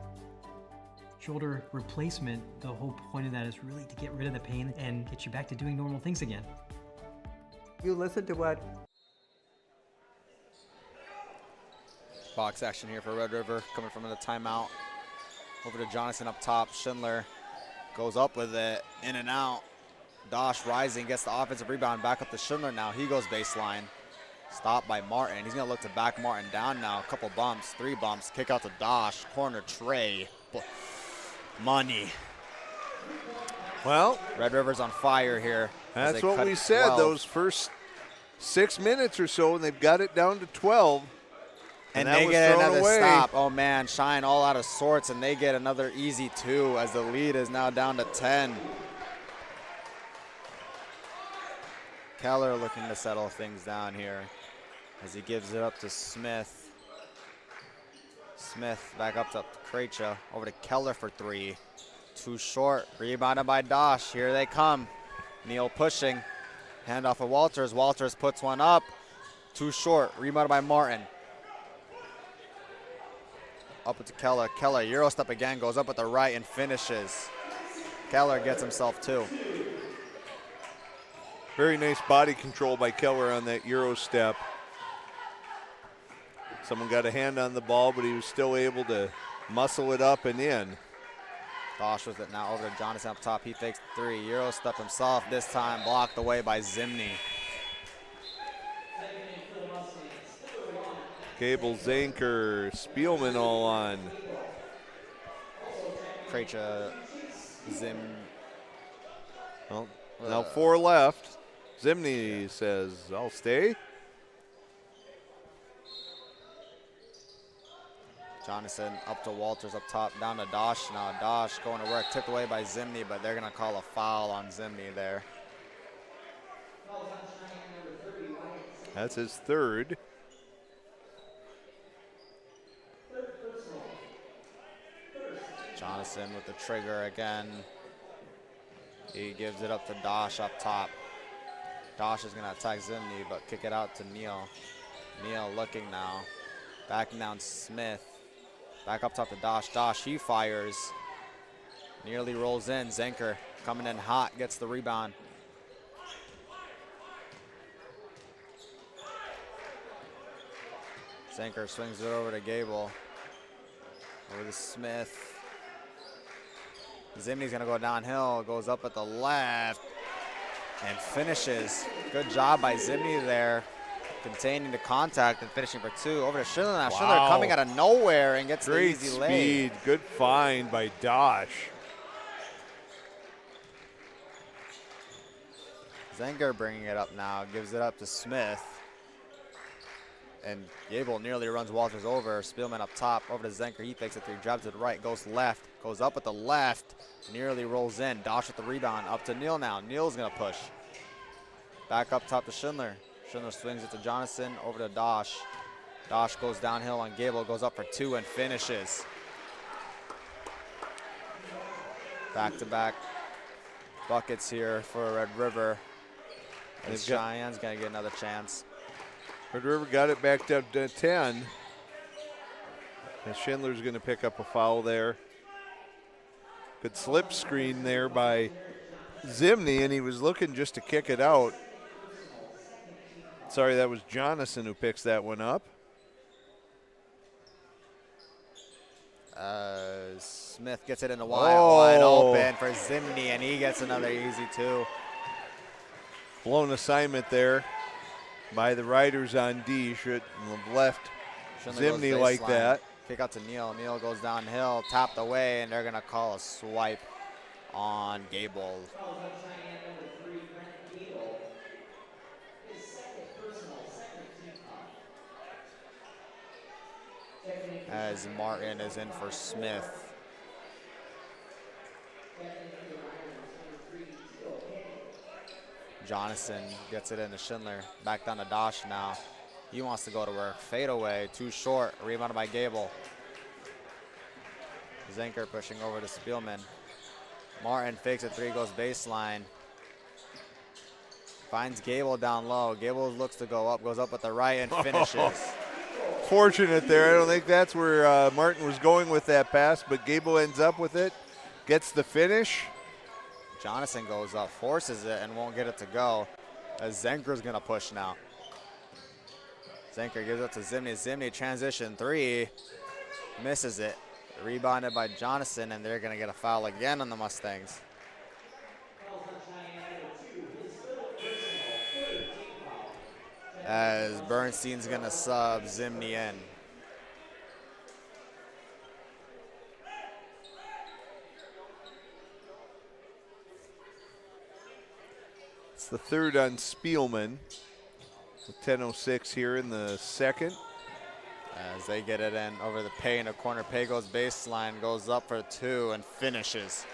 Shoulder replacement, the whole point of that is really to get rid of the pain and get you back to doing normal things again. You listen to what? Box action here for Red River, coming from the timeout. Over to Jonathan up top. Schindler goes up with it, in and out. Dosh rising, gets the offensive rebound, back up to Schindler now. He goes baseline. Stopped by Martin. He's going to look to back Martin down now. A couple bumps, 3 bumps. Kick out to Dosh. Corner Trey. Money. Well, Red River's on fire here. That's what we said. 12. Those first 6 minutes or so, and they've got it down to 12. And they get another stop. Oh, man, Shine all out of sorts, and they get another easy 2 as the lead is now down to 10. Keller looking to settle things down here as he gives it up to Smith. Smith back up to Krejcia. Over to Keller for 3. Too short. Rebounded by Dosh. Here they come. Neal pushing. Handoff of Walters. Walters puts one up. Too short. Rebounded by Martin. Up to Keller. Keller, Euro step again, goes up with the right and finishes. Keller gets himself 2. Very nice body control by Keller on that Euro step. Someone got a hand on the ball, but he was still able to muscle it up and in. Dosh with it now over to Jonathan up top. He fakes the 3. Euro step himself. This time blocked away by Zimny. Gable, Zanker, Spielman all on. Krejci, Zim. Well, now 4 left. Zimny says, I'll stay. Jonathan up to Walters up top, down to Dosh now. Dosh going to work, tipped away by Zimny, but they're going to call a foul on Zimny there. That's his 3rd. Jonathan with the trigger again. He gives it up to Dosh up top. Dosh is going to attack Zimny, but kick it out to Neal. Neal looking now. Backing down Smith. Back up top to Dosh. Dosh, he fires. Nearly rolls in. Zenker coming in hot, gets the rebound. Zenker swings it over to Gable. Over to Smith. Zimny's gonna go downhill, goes up at the left, and finishes. Good job by Zimny there, containing the contact and finishing for 2. Over to Schindler now. Wow. Schindler coming out of nowhere and gets Great the easy lay. speed, good find by Dosh. Zenger bringing it up now, gives it up to Smith. And Gable nearly runs Walters over. Spielman up top, over to Zenker. He fakes it 3, drives to the right, goes left, goes up at the left, nearly rolls in. Dosh with the rebound, up to Neal now. Neal's gonna push. Back up top to Schindler. Schindler swings it to Jonathan, over to Dosh. Dosh goes downhill on Gable, goes up for 2 and finishes. Back-to-back buckets here for Red River. And Cheyenne's gonna get another chance. Red River got it backed up to 10. And Schindler's going to pick up a foul there. Good slip screen there by Zimny, and he was looking just to kick it out. Sorry, that was Jonathan who picks that one up. Smith gets it in the wide open for Zimny, and he gets another easy 2. Blown assignment there by the Riders on D. Should have left Zimny like that. Kick out to Neal. Neal goes downhill, tapped away, and they're going to call a swipe on Gable. As Martin is in for Smith. Jonathan gets it into Schindler. Back down to Dosh now. He wants to go to work. Fade away, too short. Rebounded by Gable. Zenker pushing over to Spielman. Martin fakes a 3, goes baseline. Finds Gable down low. Gable looks to go up, goes up at the right and finishes. Fortunate there. I don't think that's where Martin was going with that pass, but Gable ends up with it. Gets the finish. Jonathan goes up, forces it, and won't get it to go. As Zenker's gonna push now. Zenker gives it to Zimny. Zimny transition 3, misses it. Rebounded by Jonathan, and they're gonna get a foul again on the Mustangs. As Bernstein's gonna sub Zimny in. It's the 3rd on Spielman with 10:06 here in the 2nd. As they get it in over the Pay in a corner. Pay goes baseline, goes up for 2 and finishes.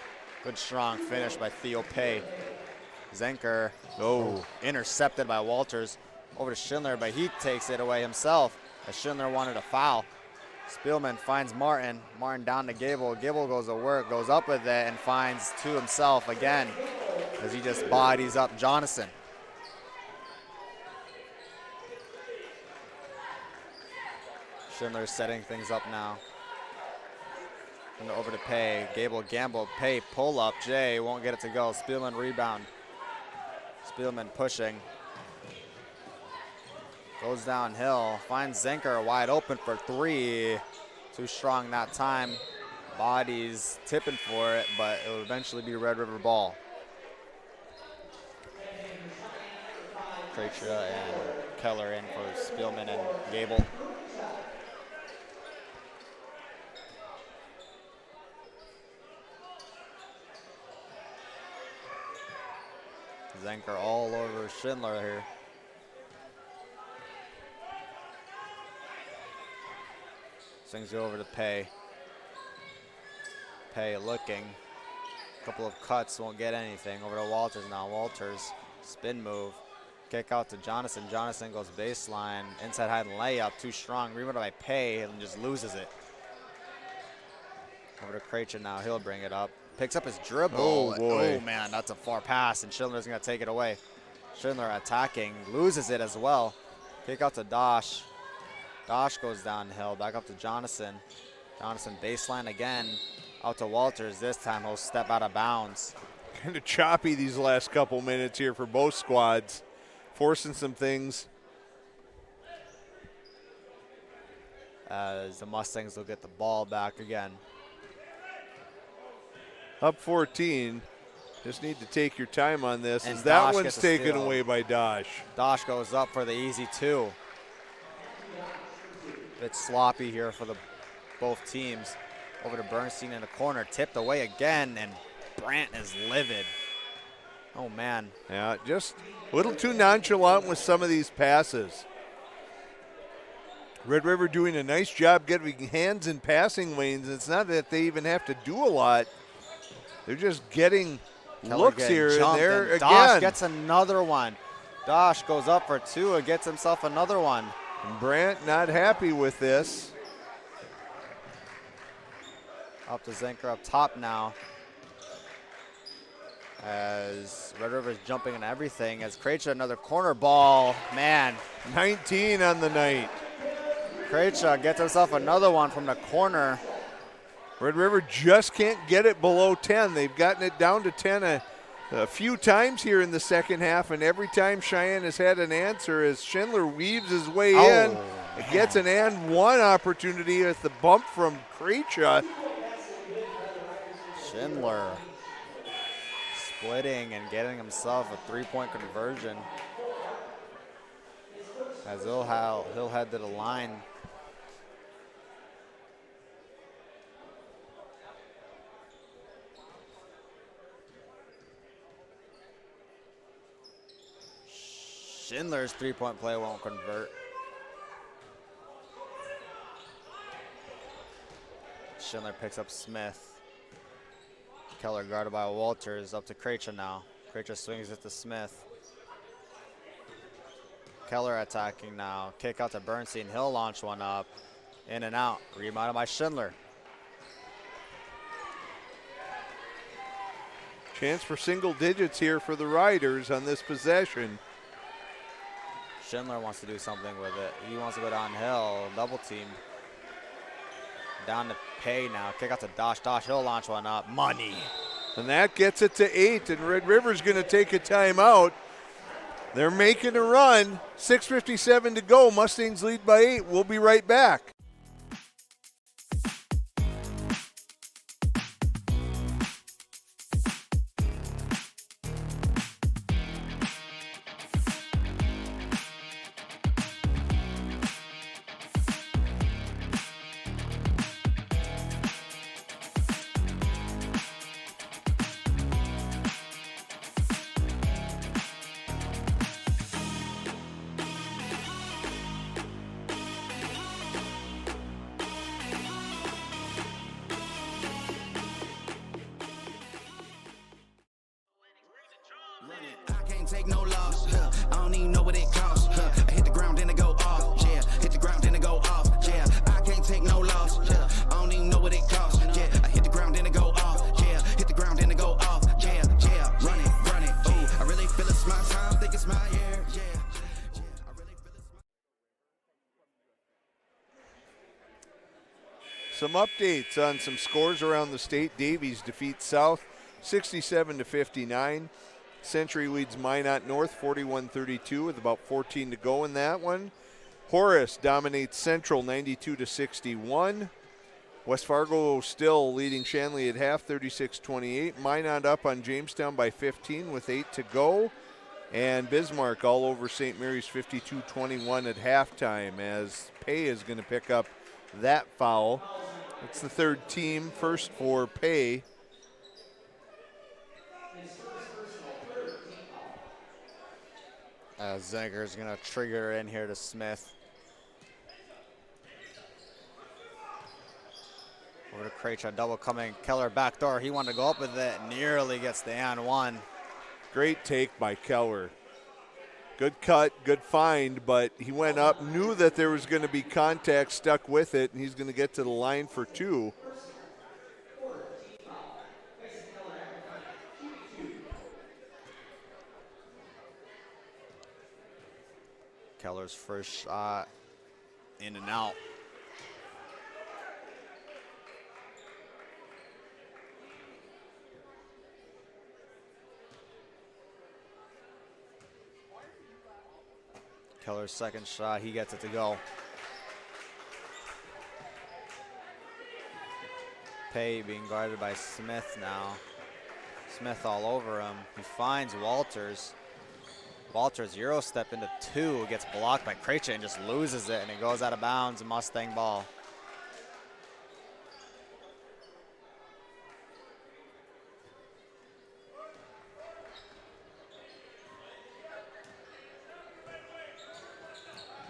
Good strong finish by Theo Pay. Zenker intercepted by Walters. Over to Schindler, but he takes it away himself as Schindler wanted a foul. Spielman finds Martin. Martin down to Gable. Gable goes to work, goes up with it, and finds 2 himself again as he just bodies up Jonathan. Schindler setting things up now. And over to Pay. Gable gamble. Pay pull up. Jay won't get it to go. Spielman rebound. Spielman pushing. Goes downhill. Finds Zenker wide open for 3. Too strong that time. Bodies tipping for it, but it will eventually be Red River ball. Krejcia and Keller in for Spielman and Gable. Zenker all over Schindler here. Swings it over to Pay. Pay looking. A couple of cuts, won't get anything. Over to Walters now. Walters, spin move. Kick out to Jonathan. Jonathan goes baseline. Inside high layup, too strong. Rebounded by Pay and just loses it. Over to Krejcia now. He'll bring it up. Picks up his dribble. Oh, boy. Oh, man, that's a far pass, and Schindler's going to take it away. Schindler attacking. Loses it as well. Kick out to Dosh. Dosh goes downhill. Back up to Jonathan. Jonathan baseline again. Out to Walters. This time he'll step out of bounds. Kind of choppy these last couple minutes here for both squads. Forcing some things. As the Mustangs will get the ball back again. Up 14. Just need to take your time on this. And As that Dosh one's gets a taken steal. away by Dosh. Dosh goes up for the easy two. Bit sloppy here for both teams. Over to Bernstein in the corner, tipped away again, and Brandt is livid. Oh, man. Yeah, just a little too nonchalant with some of these passes. Red River doing a nice job getting hands in passing lanes. It's not that they even have to do a lot. They're just getting Keller looks getting here and jumped, there and again. Dosh gets another one. Dosh goes up for two and gets himself another one. And Brandt not happy with this. Up to Zenker up top now. As Red River's jumping on everything. As Krejcia another corner ball. Man. 19 on the night. Krejcia gets himself another one from the corner. Red River just can't get it below 10. They've gotten it down to 10 a few times here in the second half, and every time Cheyenne has had an answer as Schindler weaves his way in. It gets an and one opportunity with the bump from Krejcia. Schindler splitting and getting himself a three-point conversion. As he'll head to the line. Schindler's three-point play won't convert. Schindler picks up Smith. Keller guarded by Walters, up to Krejcia now. Krejcia swings it to Smith. Keller attacking now. Kick out to Bernstein. He'll launch one up. In and out. Rebounded by Schindler. Chance for single digits here for the Riders on this possession. Schindler wants to do something with it. He wants to go downhill, double team. Down to Pay now. Kick out to Dosh. Dosh, he'll launch one up. Money. And that gets it to 8, and Red River's going to take a timeout. They're making a run. 6:57 to go. Mustangs lead by 8. We'll be right back. Take no loss, I don't even know what it costs. I hit the ground, then it go off. Yeah, hit the ground, then it go off. Yeah, I can't take no loss. I don't even know what it costs. Yeah, I hit the ground, then it go off. Yeah, hit the ground, then it go off. Yeah, run it. Ooh, I really feel it's my time, think it's my year. Yeah. Some updates on some scores around the state. Davies defeats South 67-59. Century leads Minot North 41-32 with about 14 to go in that one. Horace dominates Central 92-61. West Fargo still leading Shanley at half, 36-28. Minot up on Jamestown by 15 with 8 to go. And Bismarck all over St. Mary's 52-21 at halftime, as Pay is going to pick up that foul. It's the third team, first for Pay. Zinger's going to trigger in here to Smith. Over to Krejci, double coming. Keller backdoor. He wanted to go up with it. Nearly gets the and one. Great take by Keller. Good cut, good find, but he went up, knew that there was going to be contact, stuck with it, and he's going to get to the line for 2. Keller's first shot, in and out. Keller's second shot, he gets it to go. Pay being guarded by Smith now. Smith all over him. He finds Walters. Walters Euro step into 2, gets blocked by Krejci and just loses it, and it goes out of bounds, Mustang ball.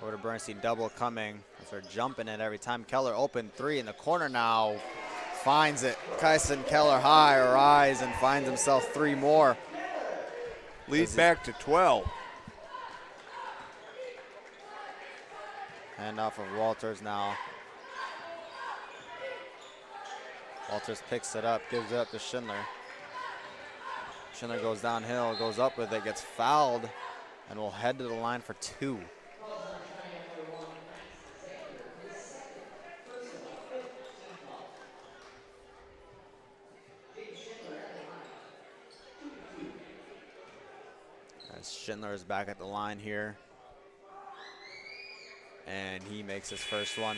Over to Bernstein, double coming. They're jumping it every time. Keller open 3 in the corner now. Finds it. Kyson Keller high, rise, and finds himself 3 more. Lead back to 12. Hand off of Walters now. Walters picks it up, gives it up to Schindler. Schindler goes downhill, goes up with it, gets fouled, and will head to the line for 2. As Schindler is back at the line here. And he makes his first one.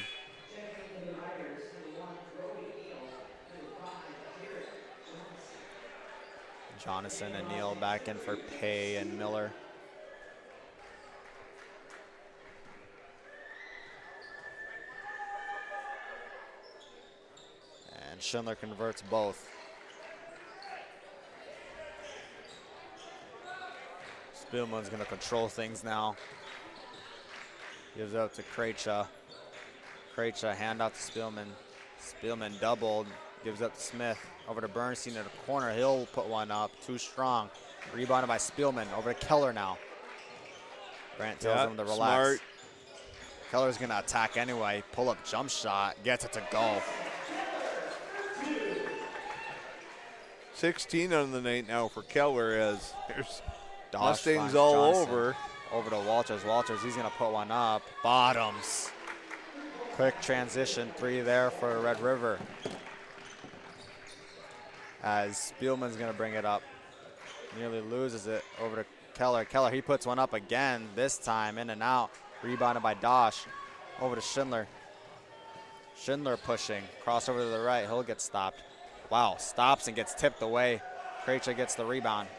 Jonathan and Neal back in for Pay and Miller. And Schindler converts both. Spielman's going to control things now. Gives out to Krejci. Krejci hand out to Spielman. Spielman doubled, gives up to Smith. Over to Bernstein in the corner. He'll put one up, too strong. Rebounded by Spielman. Over to Keller now. Grant tells him to relax. Smart. Keller's gonna attack anyway. Pull up jump shot, gets it to go. 16 on the night now for Keller, as there's Dosh Mustangs finds all Johnson. over. Over to Walters. Walters, he's gonna put one up. Bottoms. Quick transition 3 there for Red River. As Spielman's gonna bring it up. Nearly loses it. Over to Keller. Keller, he puts one up again, this time in and out. Rebounded by Dosh. Over to Schindler. Schindler pushing. Crossover to the right. He'll get stopped. Wow, stops and gets tipped away. Krejci gets the rebound.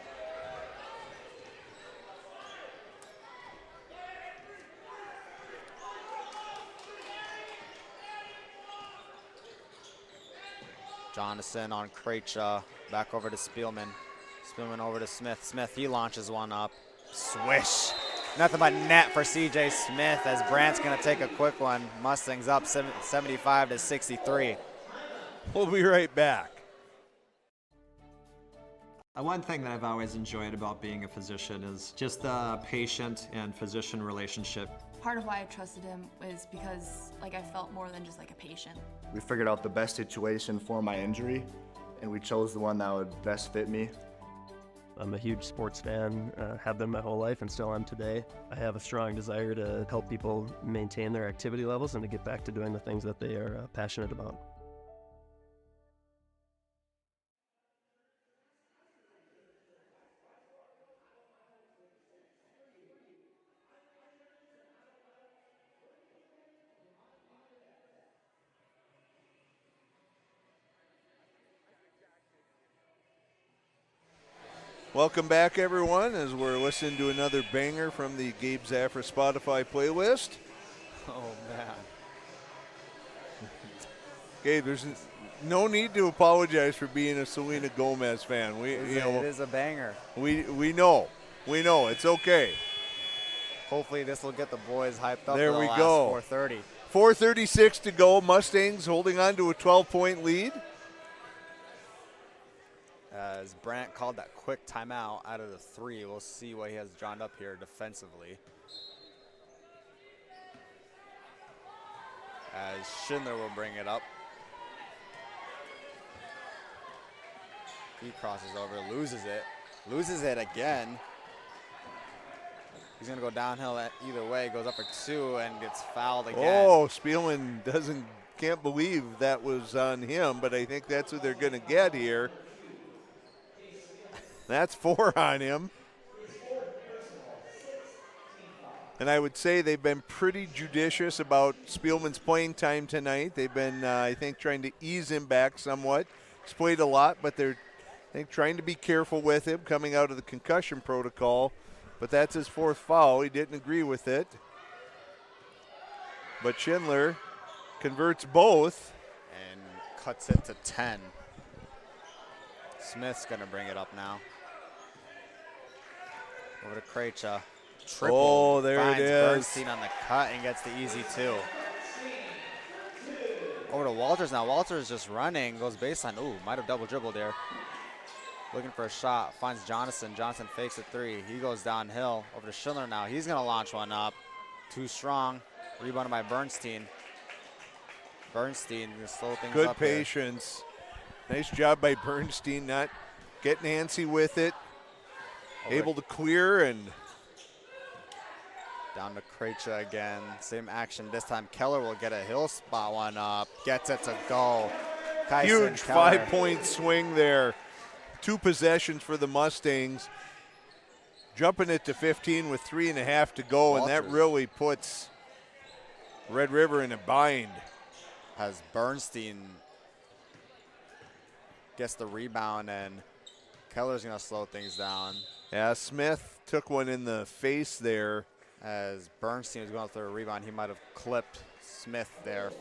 Jonathan on Krejci. Back over to Spielman. Spielman over to Smith. Smith, he launches one up. Swish. Nothing but net for C.J. Smith as Brandt's going to take a quick one. Mustangs up 75-63. We'll be right back. One thing that I've always enjoyed about being a physician is just the patient and physician relationship. Part of why I trusted him was because I felt more than just a patient. We figured out the best situation for my injury, and we chose the one that would best fit me. I'm a huge sports fan, have been my whole life and still am today. I have a strong desire to help people maintain their activity levels and to get back to doing the things that they are passionate about. Welcome back, everyone, as we're listening to another banger from the Gabe Zafra Spotify playlist. Oh, man. Gabe, there's no need to apologize for being a Selena Gomez fan. It is a banger. We know. We know. It's okay. Hopefully this will get the boys hyped up. There for the we last go. 4:30. 4:36 to go. Mustangs holding on to a 12-point lead. As Brandt called that quick timeout out of the 3. We'll see what he has drawn up here defensively. As Schindler will bring it up. He crosses over, loses it again. He's gonna go downhill either way, goes up for 2 and gets fouled again. Oh, Spielman can't believe that was on him, but I think that's what they're gonna get here. That's 4 on him. And I would say they've been pretty judicious about Spielman's playing time tonight. They've been, I think, trying to ease him back somewhat. He's played a lot, but they're, I think, trying to be careful with him coming out of the concussion protocol. But that's his 4th foul. He didn't agree with it. But Schindler converts both. And cuts it to 10. Smith's gonna bring it up now. Over to Krejci. Triple. Oh, there it finds is. Bernstein on the cut and gets the easy 2. Over to Walters now. Walters just running, goes baseline. Ooh, might have double dribbled there. Looking for a shot, finds Johnson. Johnson fakes a 3. He goes downhill. Over to Schindler now. He's gonna launch one up. Too strong. Rebounded by Bernstein. Bernstein gonna slow things Good up here. patience. Nice job by Bernstein, not getting antsy with it. Able to clear and down to Krejci again. Same action this time. Keller will get a hill spot one up. Gets it to go. Kyson huge Keller. 5-point swing there. 2 possessions for the Mustangs. Jumping it to 15 with 3.5 to go, and that really puts Red River in a bind. As Bernstein gets the rebound, and Keller's going to slow things down. Yeah, Smith took one in the face there. As Bernstein was going for a rebound, he might have clipped Smith there.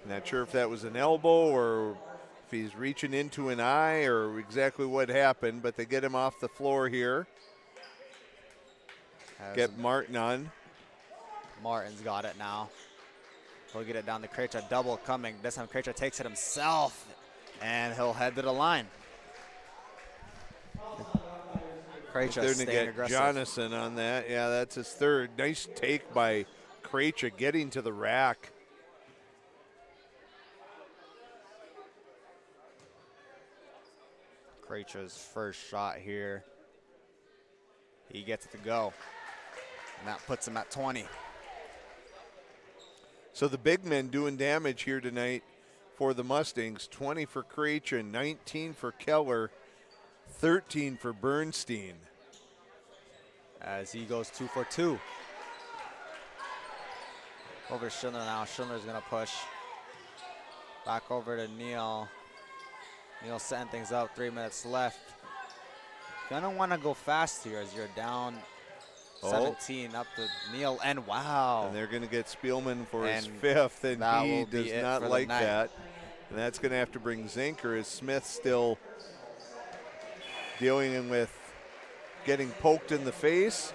Not sure if that was an elbow or if he's reaching into an eye or exactly what happened, but they get him off the floor here. Get Martin on. Martin's got it now. He'll get it down to Krejci. Double coming. This time Krejci takes it himself, and he'll head to the line. Krejci They're staying going to get aggressive. Jonathan on that. Yeah, that's his 3rd. Nice take by Krejci getting to the rack. Krejci's first shot here. He gets it to go. And that puts him at 20. So the big men doing damage here tonight for the Mustangs. 20 for Krejci, 19 for Keller, 13 for Bernstein. As he goes 2 for 2. Over to Schindler now. Schindler's going to push. Back over to Neal. Neal setting things up. 3 minutes left. Gonna want to go fast here as you're down 17 up to Neal. And wow. And they're going to get Spielman for his And 5th, and that he will be does it not for the like night. that. And that's going to have to bring Zinker as Smith still dealing with getting poked in the face.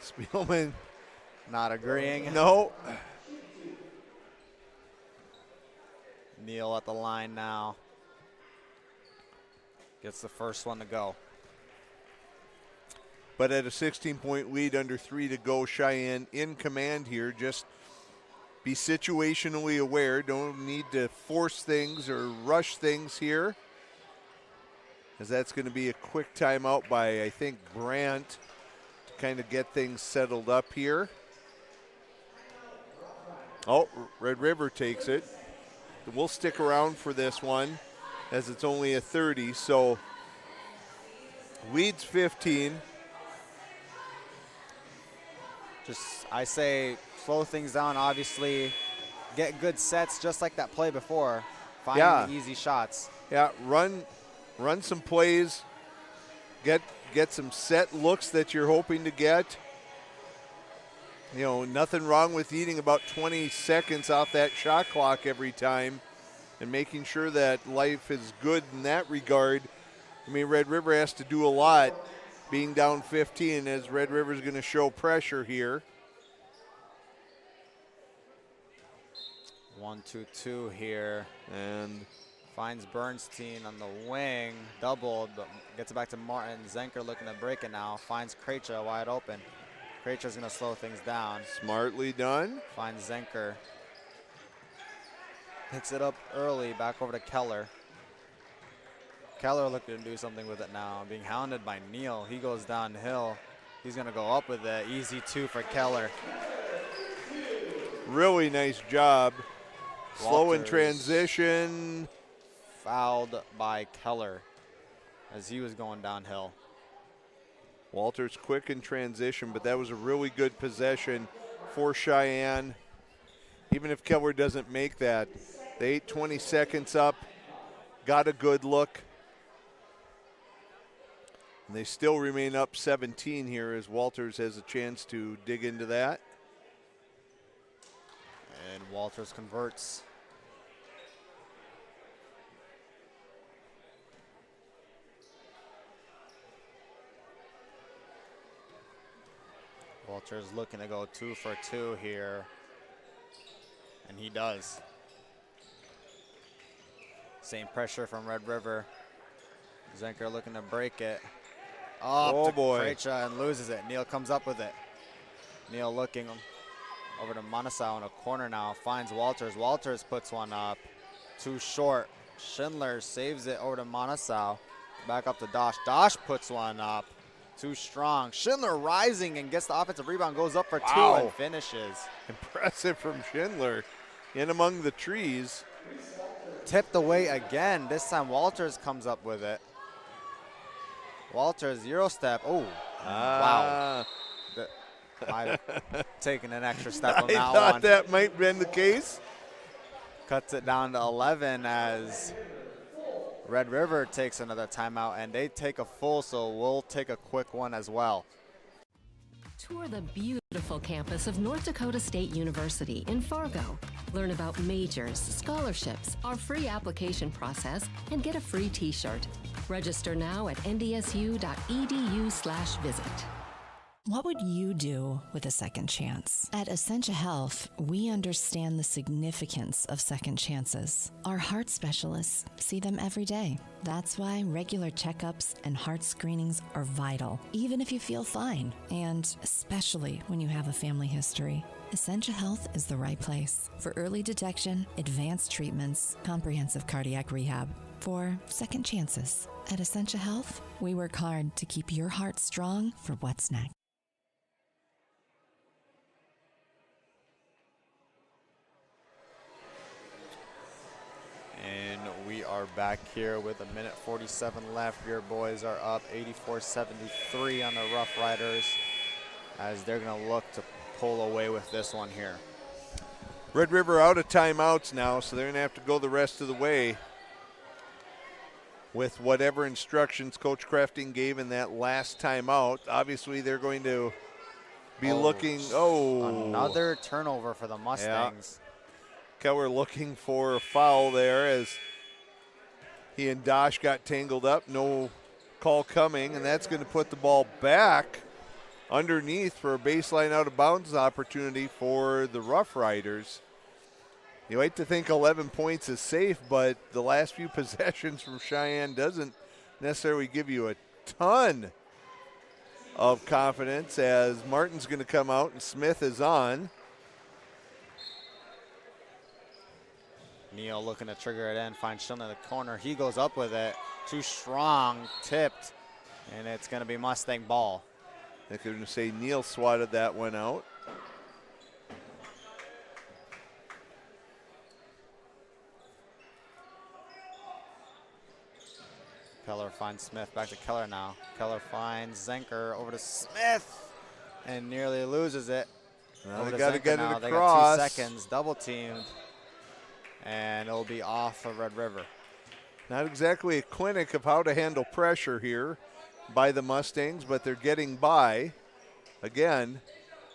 Spielman not agreeing. No. Neal at the line now. Gets the first one to go. But at a 16-point lead, under 3 to go, Cheyenne in command here. Just be situationally aware. Don't need to force things or rush things here, as that's going to be a quick timeout by, I think, Brandt to kind of get things settled up here. Oh, Red River takes it. We'll stick around for this one, as it's only a 30. So leads 15. Just, I say, slow things down, obviously. Get good sets, just like that play before. Find the easy shots. Yeah, run some plays get some set looks that you're hoping to get. You know, nothing wrong with eating about 20 seconds off that shot clock every time and making sure that life is good in that regard. I mean, Red River has to do a lot being down 15 as Red River's going to show pressure here. 1-2-2 here. And finds Bernstein on the wing, doubled, but gets it back to Martin. Zenker looking to break it now. Finds Krejci wide open. Krejci's going to slow things down. Smartly done. Finds Zenker. Picks it up early, back over to Keller. Keller looking to do something with it now. Being hounded by Neal. He goes downhill. He's going to go up with it. Easy 2 for Keller. Really nice job. Slow in Walters transition. Fouled by Keller as he was going downhill. Walters quick in transition, but that was a really good possession for Cheyenne. Even if Keller doesn't make that, they ate 20 seconds up, got a good look. And they still remain up 17 here as Walters has a chance to dig into that. And Walters converts. Walters looking to go 2 for 2 here. And he does. Same pressure from Red River. Zenker looking to break it. Oh boy. Krejci and loses it. Neal comes up with it. Neal looking over to Manasau in a corner now. Finds Walters. Walters puts one up. Too short. Schindler saves it over to Manasau. Back up to Dosh. Dosh puts one up. Too strong. Schindler rising and gets the offensive rebound. Goes up for 2 and finishes. Impressive from Schindler. In among the trees. Tipped away again. This time Walters comes up with it. Walters, Euro step. Oh, wow. Might have taken an extra step on that one. I thought that might have been the case. Cuts it down to 11 as Red River takes another timeout, and they take a full, so we'll take a quick one as well. Tour the beautiful campus of North Dakota State University in Fargo. Learn about majors, scholarships, our free application process, and get a free t-shirt. Register now at ndsu.edu/visit. What would you do with a second chance? At Essentia Health, we understand the significance of second chances. Our heart specialists see them every day. That's why regular checkups and heart screenings are vital, even if you feel fine, and especially when you have a family history. Essentia Health is the right place for early detection, advanced treatments, comprehensive cardiac rehab, for second chances. At Essentia Health, we work hard to keep your heart strong for what's next. And we are back here with 1:47 left. Your boys are up 84-73 on the Rough Riders as they're going to look to pull away with this one here. Red River out of timeouts now, so they're going to have to go the rest of the way with whatever instructions Coach Crafting gave in that last timeout. Obviously, they're going to be looking. Another turnover for the Mustangs. Yeah. Keller looking for a foul there as he and Dosh got tangled up. No call coming, and that's going to put the ball back underneath for a baseline out of bounds opportunity for the Rough Riders. You like to think 11 points is safe, but the last few possessions from Cheyenne doesn't necessarily give you a ton of confidence as Martin's going to come out and Smith is on. Neal looking to trigger it in, finds Schindler in the corner. He goes up with it. Too strong, tipped, and it's going to be Mustang ball. They're going to say Neal swatted that one out. Keller finds Smith, back to Keller now. Keller finds Zenker, over to Smith, and nearly loses it. Well, Over they to got to Zenker get now. it They across. got 2 seconds, double teamed, and it'll be off of Red River. Not exactly a clinic of how to handle pressure here by the Mustangs, but they're getting by. Again,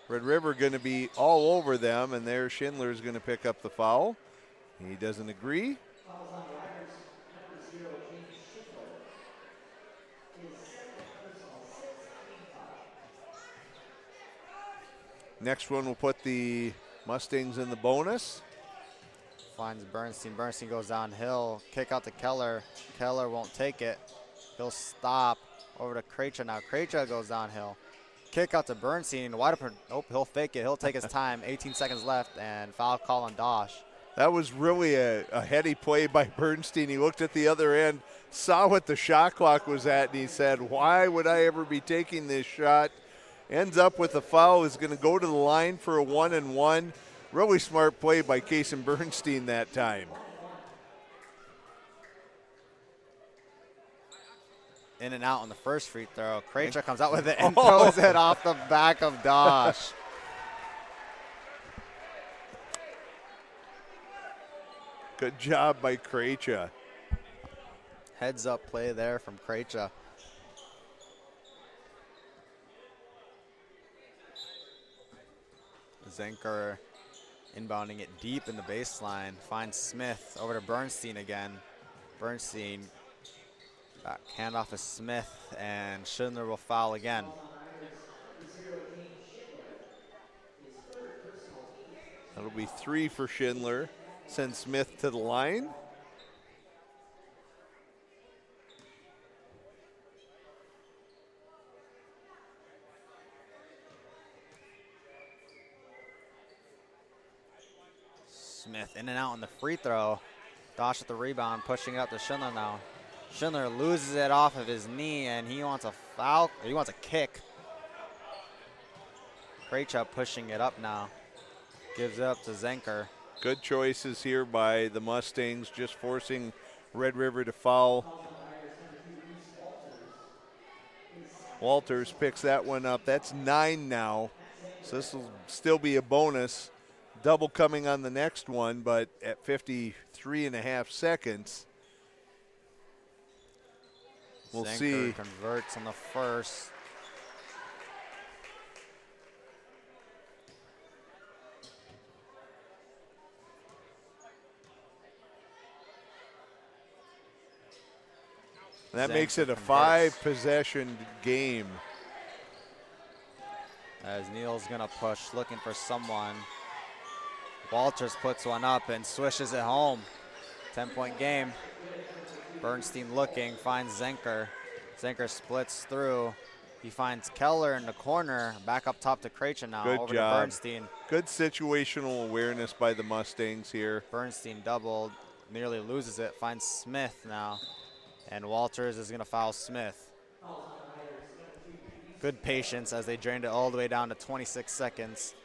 Red River going to be all over them, and there Schindler is going to pick up the foul. He doesn't agree. Next one will put the Mustangs in the bonus. Finds Bernstein. Bernstein goes downhill. Kick out to Keller. Keller won't take it. He'll stop. Over to Krejci now. Krejci goes downhill. Kick out to Bernstein. Wide open. Nope, he'll fake it. He'll take his time. 18 seconds left, and foul call on Dosh. That was really a heady play by Bernstein. He looked at the other end, saw what the shot clock was at, and he said, why would I ever be taking this shot? Ends up with a foul, is going to go to the line for a 1-and-1. Really smart play by Kason Bernstein that time. In and out on the first free throw. Krejci comes out with it and throws it off the back of Dosh. Good job by Krejci. Heads up play there from Krejci. Zenker inbounding it deep in the baseline. Finds Smith. Over to Bernstein again. Bernstein back hand off of Smith, and Schindler will foul again. That'll be 3 for Schindler. Send Smith to the line. Smith in and out on the free throw. Dosh at the rebound, pushing it up to Schindler now. Schindler loses it off of his knee, and he wants a foul. He wants a kick. Krejci pushing it up now. Gives it up to Zenker. Good choices here by the Mustangs, just forcing Red River to foul. Walters picks that one up. That's 9 now, so this will still be a bonus. Double coming on the next one, but at 53.5 seconds. We'll Zenker see. Converts on the first. That Zenker makes it a converts. 5-possession game. As Neal's gonna push, looking for someone. Walters puts one up and swishes it home. 10-point game. Bernstein looking, finds Zenker. Zenker splits through. He finds Keller in the corner. Back up top to Krejci now. Good over job. to Bernstein. Good situational awareness by the Mustangs here. Bernstein doubled, nearly loses it. Finds Smith now. And Walters is gonna foul Smith. Good patience as they drained it all the way down to 26 seconds.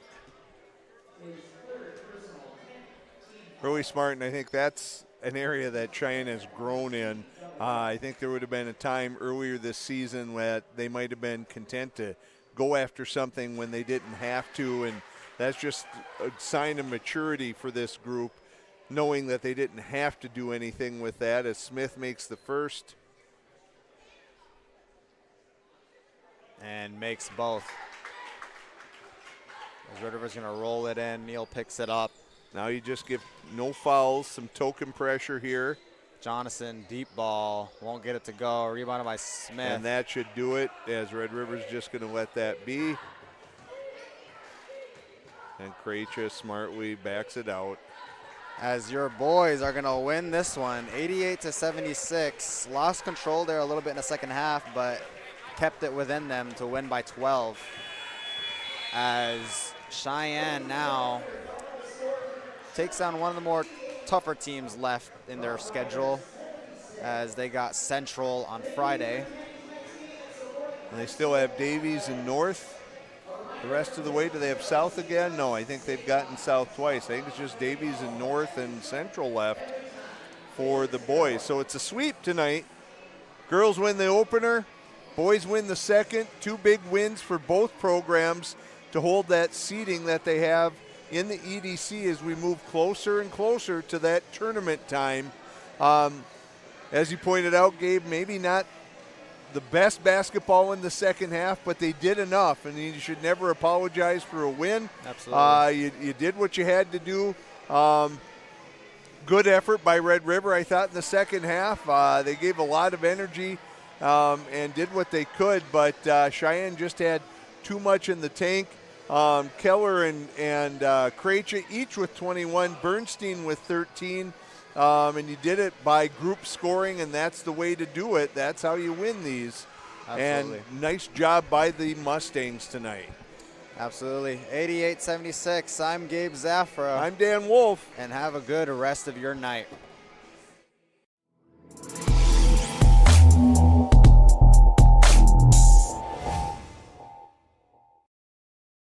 Really smart, and I think that's an area that Cheyenne has grown in. I think there would have been a time earlier this season that they might have been content to go after something when they didn't have to, and that's just a sign of maturity for this group, knowing that they didn't have to do anything with that as Smith makes the first. And makes both. Red River's gonna roll it in. Neal picks it up. Now you just give no fouls, some token pressure here. Jonathan, deep ball, won't get it to go. Rebounded by Smith. And that should do it, as Red River's just going to let that be. And Krejci smartly backs it out. As your boys are gonna win this one, 88-76. Lost control there a little bit in the second half, but kept it within them to win by 12. As Cheyenne now takes on one of the more tougher teams left in their schedule, as they got Central on Friday. And they still have Davies and North the rest of the way. Do they have South again? No, I think they've gotten South twice. I think it's just Davies and North and Central left for the boys. So it's a sweep tonight. Girls win the opener, boys win the second. 2 big wins for both programs to hold that seeding that they have in the EDC as we move closer and closer to that tournament time. As you pointed out, Gabe, maybe not the best basketball in the second half, but they did enough, and you should never apologize for a win. Absolutely. You did what you had to do. Good effort by Red River, I thought, in the second half. They gave a lot of energy and did what they could, but Cheyenne just had too much in the tank. Keller and Krejci each with 21, Bernstein with 13, and you did it by group scoring, and that's the way to do it. That's how you win these. Absolutely. And nice job by the Mustangs tonight. Absolutely. 88-76. I'm Gabe Zafra. I'm Dan Wolf. And have a good rest of your night.